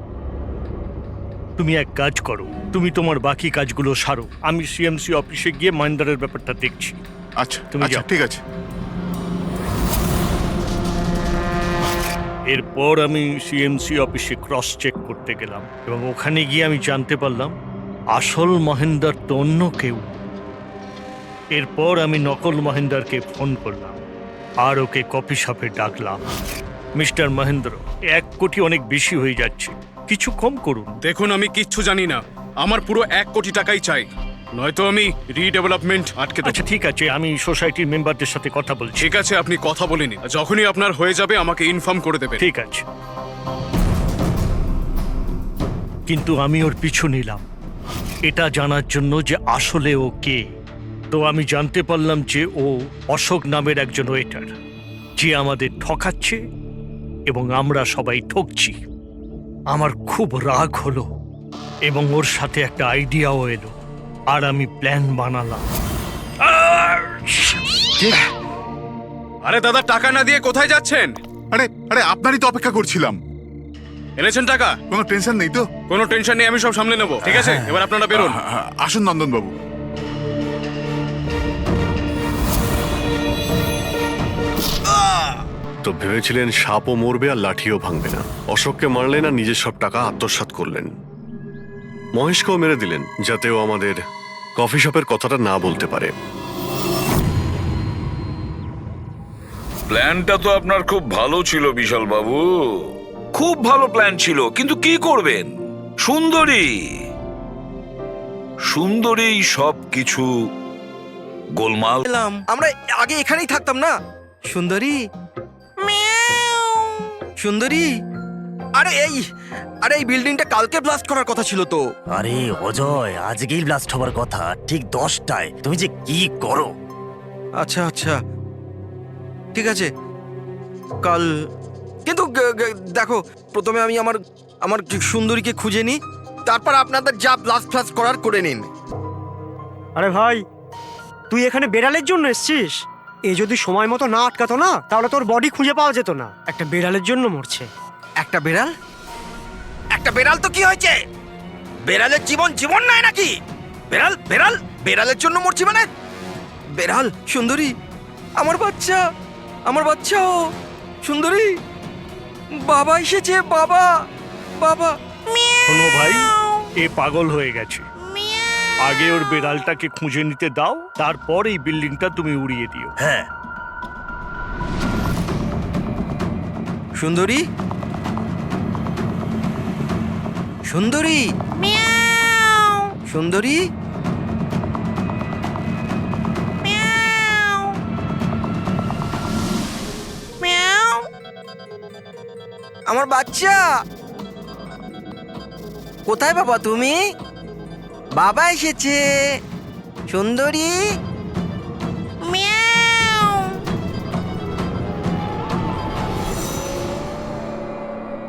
Speaker 9: তুমি এক কাজ করো, তুমি তোমার বাকি কাজগুলো সারো। আমি সিএমসি অফিসে গিয়ে মহেন্দারের ব্যাপারটা দেখছি।
Speaker 18: আচ্ছা,
Speaker 9: তুমি যাও।
Speaker 18: ঠিক আছে।
Speaker 9: এরপর আমি সিএমসি অফিসে ক্রস চেক করতে গেলাম এবং ওখানে গিয়ে আমি জানতে পারলাম আসল মহেন্দার তো অন্য কেউ। এরপর আমি নকল মহেন্দারকে ফোন করলাম আর ওকে কফি শপে ডাকলাম। মিস্টার মহেন্দ্র, 1 কোটি অনেক বেশি হয়ে যাচ্ছে, কিছু কম করুন।
Speaker 14: দেখুন, আমি কিচ্ছু জানি না, আমার পুরো 1 কোটি টাকাই চাই, নয়তো আমি রিডেভেলপমেন্ট আটকে দেব।
Speaker 9: আচ্ছা ঠিক আছে, আমি সোসাইটির মেম্বারদের সাথে কথা বলছি।
Speaker 14: ঠিক আছে, আপনি কথা বলে নিন, যখনই আপনার হয়ে যাবে আমাকে ইনফর্ম করে দেবেন।
Speaker 9: ঠিক আছে, কিন্তু আমি ওর পিছু নিলাম এটা জানার জন্য যে আসলে ও কে। তো আমি জানতে পারলাম যে ও অশোক নামের একজন ওয়েটার, যে আমাদের ঠকাচ্ছে এবং আমরা সবাই ঠকছি। আমার খুব রাগ হলো এবং ওর সাথে একটা আইডিয়াও এলো, আর আমি প্ল্যান বানালাম।
Speaker 14: আরে দাদা, টাকা না দিয়ে কোথায় যাচ্ছেন?
Speaker 18: আরে আরে আপনারই তো অপেক্ষা করছিলাম।
Speaker 14: এনেছেন টাকা?
Speaker 18: কোনো টেনশন নেই তো?
Speaker 14: কোনো টেনশন নেই, আমি সব সামলে নেব। ঠিক আছে, এবার আপনারা বেরোন।
Speaker 18: আসুন নন্দনবাবু।
Speaker 6: তো ভেবেছিলেন সাপও মরবে আর লাঠিও ভাঙবে না। অশোককে মারলেন আর নিজের সব টাকা আত্মসাৎ করলেন। মহেশকেও মেরে দিলেন যাতে ও আমাদের কফি শপের কথাটা না বলতে পারে।
Speaker 5: প্ল্যানটা তো আপনার খুব ভালো ছিল বিশাল বাবু, খুব ভালো প্ল্যান ছিল, কিন্তু কি করবেন? সুন্দরী সব কিছু গোলমাল।
Speaker 21: আমরা আগে এখানেই থাকতাম না। সুন্দরী, সুন্দরী, আরে এই বিল্ডিংটা কালকে ব্লাস্ট করার কথা ছিল তো।
Speaker 17: আরে অজয়, আজকেই ব্লাস্ট হবার কথা, ঠিক 10টায়। তুমি যে কি করো!
Speaker 21: আচ্ছা আচ্ছা, ঠিক আছে, কাল। কিন্তু দেখো, প্রথমে আমি আমার সুন্দরীকে খুঁজে নিই, তারপর আপনাদের যা ব্লাস্ট ফ্লাস্ট করার করে নিন।
Speaker 23: আরে ভাই, তুই এখানে বেড়ালের জন্য এসেছিস? এ যদি সময় মতো না আটকাতো না, তাহলে তোর বডি খুঁজে পাওয়া যেত না। একটা বেড়ালের জন্য মরছে।
Speaker 21: একটা বেড়াল? একটা বেড়াল তো কি হয়েছে? বেড়ালের জীবন নাই নাকি? বেড়ালের জন্য মরছি মানে? বেড়াল, সুন্দরী, আমার বাচ্চা ও সুন্দরী, বাবা এসেছে, বাবা।
Speaker 9: শোনো ভাই, এ পাগল হয়ে গেছে। আগে ওর বেড়ালটাকে খুঁজে নিতে দাও, তারপর এই বিল্ডিংটা তুমি উড়িয়ে দিও।
Speaker 17: হ্যাঁ।
Speaker 21: সুন্দরী, সুন্দরী, সুন্দরী, আমার বাচ্চা কোথায়? বাবা তুমি? বাবা এসেছে। সুন্দরী,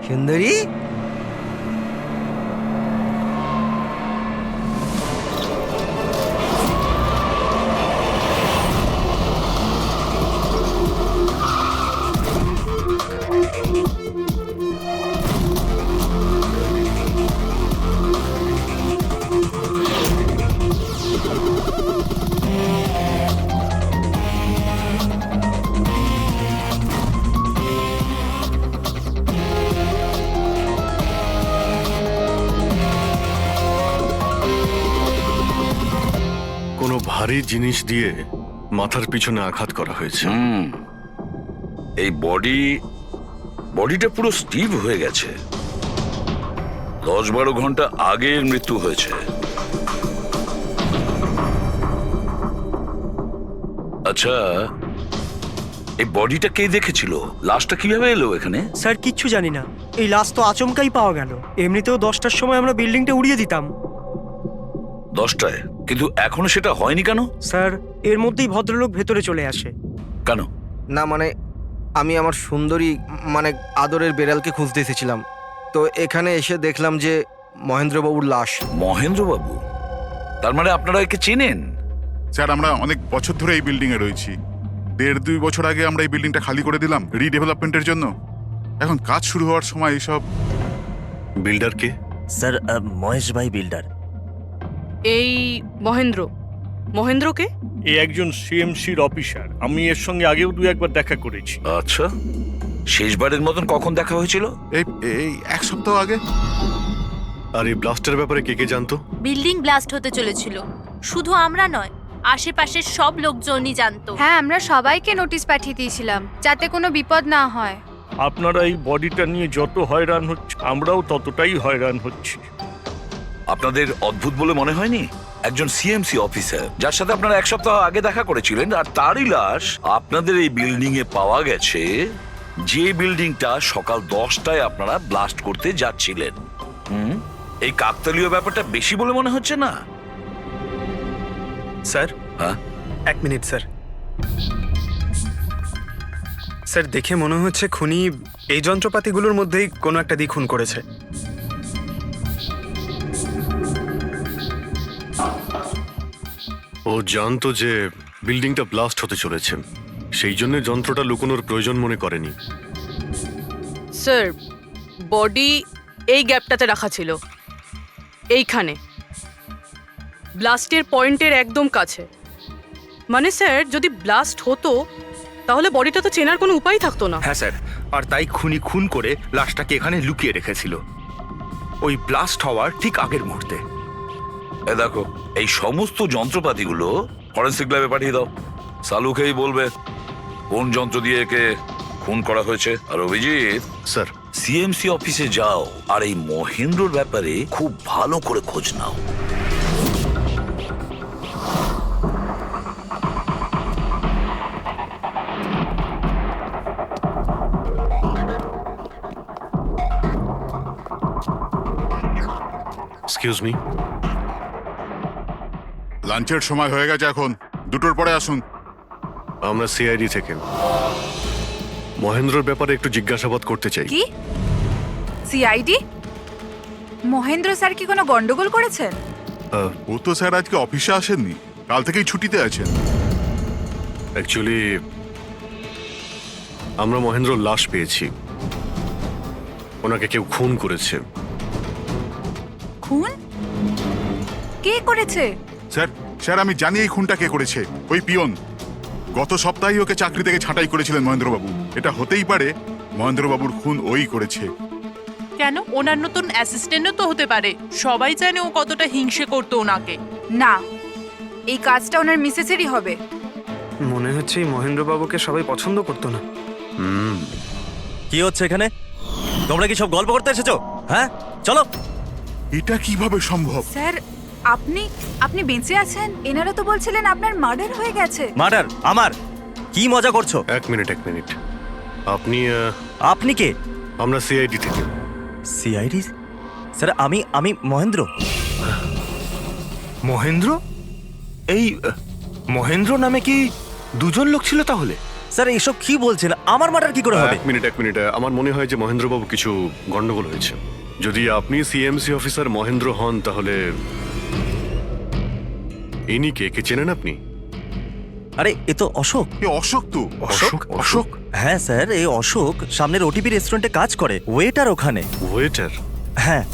Speaker 21: সুন্দরী,
Speaker 6: ভারী জিনিস দিয়ে মাথার পিছনে আঘাত করা হয়েছে।
Speaker 5: এই বডিটা পুরো স্টিভ হয়ে গেছে। 10-12 ঘন্টা আগের মৃত্যু হয়েছে। আচ্ছা, এই বডিটা কে দেখেছিল? লাশটা কিভাবে এলো এখানে?
Speaker 23: স্যার কিচ্ছু জানি না, এই লাশ তো আচমকাই পাওয়া গেল। এমনিতেও 10টার সময় আমরা বিল্ডিংটা উড়িয়ে দিতাম।
Speaker 5: 10টায়? কিন্তু এখনো সেটা হয়নি কেন?
Speaker 23: স্যার এর মধ্যেই ভদ্রলোক ভেতরে চলে আসে।
Speaker 5: কেন?
Speaker 21: না মানে আমি আমার সুন্দরী মানে আদরের বেড়ালকে খুঁজতে এসেছিলাম, তো এখানে এসে দেখলাম যে মহেন্দ্রবাবুর লাশ।
Speaker 5: মহেন্দ্রবাবু? তার মানে আপনারা একে চেনেন?
Speaker 18: স্যার আমরা অনেক বছর ধরে এই বিল্ডিং এ রয়েছি। 1.5-2 বছর আগে আমরা এই বিল্ডিংটা খালি করে দিলাম রিডেভেলপমেন্টের জন্য। এখন কাজ শুরু হওয়ার সময় এইসব।
Speaker 6: বিল্ডার কে?
Speaker 17: স্যার মহেশ ভাই বিল্ডার।
Speaker 8: এই মহেন্দ্রকে?
Speaker 9: এ একজন সিএমসির অফিসার। আমি এর সঙ্গে আগেও 2-1বার দেখা করেছি।
Speaker 5: আচ্ছা, শেষবারের মতন কখন দেখা হয়েছিল?
Speaker 18: এই 1 সপ্তাহ আগে।
Speaker 6: আর এই ব্লাস্টের ব্যাপারে কে কে জানতো?
Speaker 20: বিল্ডিং ব্লাস্ট হতে চলেছিল, শুধু আমরা নয়, আশেপাশের সব লোকজনই জানতো।
Speaker 19: হ্যাঁ, আমরা সবাইকে নোটিশ পাঠিয়ে দিয়েছিলাম যাতে কোনো বিপদ না হয়।
Speaker 9: আপনারা এই বডিটা নিয়ে যত হয়রান হচ্ছে, আমরাও ততটাই হয়রান হচ্ছি।
Speaker 5: আপনাদের অদ্ভুত বলে মনে হয়নি? একজন সিএমসি অফিসার যার সাথে আপনারা 1 সপ্তাহ আগে দেখা করেছিলেন, আর তারই লাশ আপনাদের এই বিল্ডিং এ পাওয়া গেছে, যে বিল্ডিংটা সকাল 10টায় আপনারা ব্লাস্ট করতে যাচ্ছিলেন। এই কাকতালীয় ব্যাপারটা বেশি বলে মনে হচ্ছে না?
Speaker 16: স্যার
Speaker 5: হ্যাঁ,
Speaker 16: 1 মিনিট স্যার। স্যার দেখে মনে হচ্ছে খুনি এই যন্ত্রপাতিগুলোর মধ্যেই কোনো একটা দিয়ে খুন করেছে।
Speaker 6: ও জানতো যে বিল্ডিংটা ব্লাস্ট হতে চলেছে, সেই জন্য যন্ত্রটা লুকোনোর প্রয়োজন মনে করেনি।
Speaker 8: স্যার বডি এই গ্যাপটাতে রাখা ছিল, এইখানে ব্লাস্টের পয়েন্টের একদম কাছে। মানে স্যার যদি ব্লাস্ট হতো তাহলে বডিটা তো চেনার কোনো উপায় থাকতো না।
Speaker 15: হ্যাঁ স্যার, আর তাই খুনি খুন করে লাশটাকে এখানে লুকিয়ে রেখেছিল ওই ব্লাস্ট হওয়ার ঠিক আগের মুহূর্তে।
Speaker 5: দেখো, এই সমস্ত যন্ত্রপাতিগুলো ফরেন্সিক ল্যাবে পাঠিয়ে দাও। সালুকেই বলবে কোন যন্ত্র দিয়ে একে খুন করা হয়েছে। আর অভিজিৎ
Speaker 6: স্যার,
Speaker 5: সিএমসি অফিসে যাও আর এই মহেন্দ্রর ব্যাপারে খুব ভালো করে খোঁজ নাও।
Speaker 6: Excuse me.
Speaker 18: লাঞ্চের সময় হয়ে গেছে, এখন 2টোর পরে আসুন।
Speaker 6: আমরা সিআইডি থেকে মহেন্দ্রর ব্যাপারে একটু জিজ্ঞাসাবাদ করতে চাই।
Speaker 19: কি সিআইডি? মহেন্দ্র স্যার কি কোনো গন্ডগোল করেছেন?
Speaker 18: ও তো স্যার আজকে অফিসে আসেননি, কাল থেকেই ছুটিতে আছেন।
Speaker 6: অ্যাকচুয়ালি আমরা মহেন্দ্রর লাশ পেয়েছি, ওনাকে কেউ খুন করেছে।
Speaker 19: খুন? কে করেছে?
Speaker 18: স্যার আমি জানি এই খুনটা কে করেছে। ওই পিয়ন গত সপ্তাহে ওকে চাকরি থেকে ছাঁটাই করেছিলেন মহেন্দ্রবাবু। এটা হতেই পারে মহেন্দ্রবাবুর খুন ওই করেছে।
Speaker 8: কেন? ওনার নতুন অ্যাসিস্ট্যান্টও তো হতে পারে, সবাই জানে ও কতটা হিংসে করতো ওনাকে।
Speaker 19: না, এই কাজটা ওনার মিসেসেরই হবে।
Speaker 16: মনে হচ্ছে এই মহেন্দ্রবাবুকে সবাই পছন্দ করতো না।
Speaker 17: কি হচ্ছে এখানে? তোমরা কি সব গল্প করতে এসেছো? হ্যাঁ চলো।
Speaker 18: এটা কিভাবে সম্ভব?
Speaker 19: স্যার আপনি বেঁচে আছেন? এনারা তো বলছিলেন আপনার মার্ডার হয়ে গেছে।
Speaker 17: মার্ডার? আমার? কি মজা করছো?
Speaker 6: 1 মিনিট।
Speaker 17: আপনি কে?
Speaker 6: আমরা সিআইডি থেকে।
Speaker 17: সিআইডি? স্যার আমি মহেন্দ্র।
Speaker 15: মহেন্দ্র? এই মহেন্দ্র নামে কি 2জন লোক ছিল তাহলে?
Speaker 17: স্যার এসব কি বলছেন? আমার মার্ডার কি করে হবে?
Speaker 6: 1 মিনিট। আমার মনে হয় যে মহেন্দ্রবাবু কিছু গন্ডগোল হয়েছে। যদি আপনি সিএমসি অফিসার মহেন্দ্র হন তাহলে ইনি কে চেনেন আপনি?
Speaker 17: আরে এ তো অশোক।
Speaker 18: অশোক তো?
Speaker 6: অশোক?
Speaker 17: হ্যাঁ স্যার, এই অশোক সামনের ওটিপি রেস্টুরেন্টে কাজ করে, ওয়েটার ওখানে।
Speaker 6: ওয়েটার?
Speaker 17: হ্যাঁ।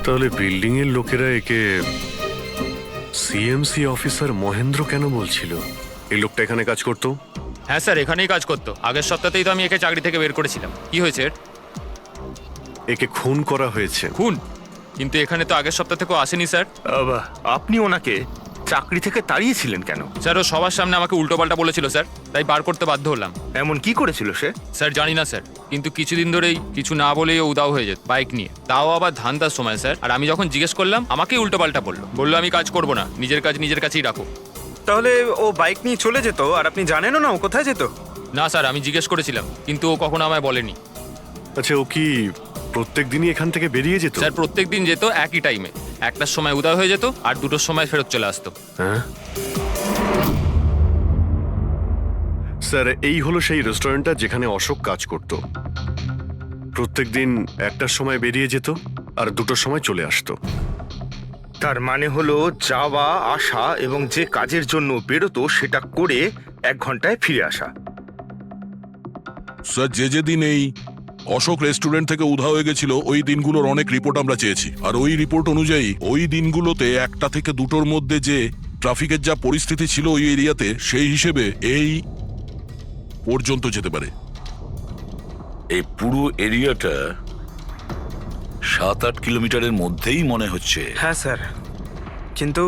Speaker 6: তাহলে বিল্ডিং এর লোকেরা একে সিএমসি অফিসার মহেন্দ্র কেন বলছিল? এই লোকটা এখানে কাজ করতো?
Speaker 12: হ্যাঁ স্যার, এখানেই কাজ করতো। আগের সপ্তাহতেই তো আমি একে চাকরি থেকে বের করেছিলাম। কি হয়েছে?
Speaker 6: একে খুন করা হয়েছে।
Speaker 12: খুন? কিন্তু এখানে তো আগের সপ্তাহ থেকেও আসেনি স্যার।
Speaker 15: আপনি ওনাকে চাকরি থেকে তাড়িয়েছিলেন কেন?
Speaker 12: স্যার ও সবার সামনে আমাকে উল্টোপাল্টা বলেছিল স্যার, তাই বার করতে বাধ্য হলাম।
Speaker 15: এমন কি করেছিল সে?
Speaker 12: স্যার জানি না স্যার, কিন্তু কিছুদিন ধরেই কিছু না বলেই ও উদাও হয়ে যেত বাইক নিয়ে, তাও আবার ধান্দার সময় স্যার। আর আমি যখন জিজ্ঞেস করলাম আমাকেই উল্টোপাল্টা বললো আমি কাজ করবো না, নিজের কাজ নিজের কাছেই রাখো।
Speaker 16: তাহলে ও বাইক নিয়ে চলে যেত আর আপনি জানেনও না ও কোথায় যেত?
Speaker 12: না স্যার, আমি জিজ্ঞেস করেছিলাম কিন্তু ও কখনো আমায় বলেনি।
Speaker 6: আচ্ছা, ও কি প্রত্যেক দিনই এখান থেকে বেরিয়ে যেত?
Speaker 12: স্যার প্রত্যেক দিন যেত একই টাইমে, 1টার সময় উদয় হয়ে যেত আর 2টোর সময় ফেরত চলে আসতো।
Speaker 6: হ্যাঁ স্যার, এই হলো সেই রেস্টুরেন্টটা যেখানে অশোক কাজ করত। প্রত্যেকদিন 1টার সময় বেরিয়ে যেত আর 2টোর সময় চলে আসতো।
Speaker 15: তার মানে হলো যাওয়া আসা এবং যে কাজের জন্য বেরোতো সেটা করে 1 ঘন্টায় ফিরে আসা।
Speaker 2: স্যার, যে দিন এই অশোক রেস্টুরেন্ট থেকে উধাও হয়ে গেছিল ওই দিনগুলোর অনেক রিপোর্ট আমরা চেয়েছি, আর ওই রিপোর্ট অনুযায়ী ওই দিনগুলোতে 1টা থেকে 2টোর মধ্যে যে ট্রাফিকের যা পরিস্থিতি ছিল ওই এরিয়াতে, সেই হিসেবে এই পর্যন্ত যেতে পারে।
Speaker 5: এই পুরো এরিয়াটা 7-8 কিলোমিটারের মধ্যেই মনে হচ্ছে।
Speaker 16: হ্যাঁ স্যার, কিন্তু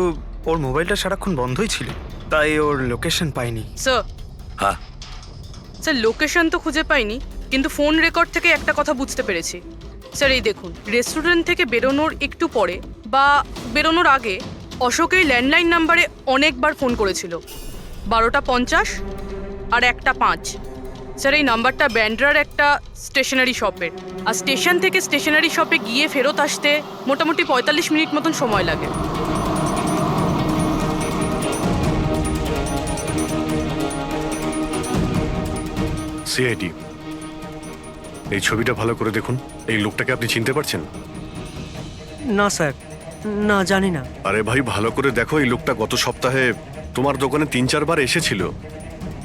Speaker 16: ওর মোবাইলটা সারাক্ষণ বন্ধই ছিল, তাই ওর লোকেশন পাইনি।
Speaker 8: স্যার
Speaker 5: হ্যাঁ
Speaker 8: স্যার, লোকেশন তো খুঁজে পাইনি, কিন্তু ফোন রেকর্ড থেকে একটা কথা বুঝতে পেরেছি। স্যার এই দেখুন, রেস্টুরেন্ট থেকে বেরোনোর একটু পরে বা বেরোনোর আগে অশোক এই ল্যান্ডলাইন নাম্বারে অনেকবার ফোন করেছিল, 12:50 আর 1:05। স্যার এই নাম্বারটা ব্যান্ড্রার একটা স্টেশনারি শপের, আর স্টেশন থেকে স্টেশনারি শপে গিয়ে ফেরত আসতে মোটামুটি 45 মিনিট মতন সময় লাগে।
Speaker 6: সিআইডি, এই ছবিটা ভালো করে দেখুন। এই লোকটাকে আপনি চিনতে পারছেন?
Speaker 23: না স্যার, না জানি না।
Speaker 6: আরে ভাই, ভালো করে দেখো, এই লোকটা গত সপ্তাহে তোমার দোকানে 3-4 বার এসেছিল।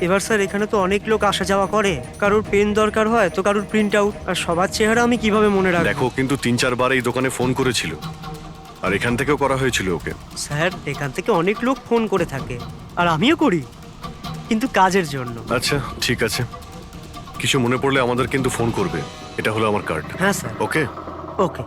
Speaker 23: এবার স্যার এখানে তো অনেক লোক আসা যাওয়া করে, কারোর পেন দরকার হয় তো কারোর প্রিন্ট আউট, আর সবার চেহারা আমি কিভাবে মনে রাখবো?
Speaker 6: দেখো, কিন্তু 3-4 বার এই দোকানে ফোন করেছিল, আর এখান থেকেও করা হয়েছিল ওকে।
Speaker 23: স্যার এখান থেকে অনেক লোক ফোন করে থাকে, আর আমিও করি, কিন্তু কাজের জন্য।
Speaker 6: আচ্ছা ঠিক আছে, কিছু মনে পড়লে আমাদের কিন্তু ফোন করবে। এটা হলো আমার কার্ড।
Speaker 23: হ্যাঁ স্যার।
Speaker 6: ওকে
Speaker 23: ওকে।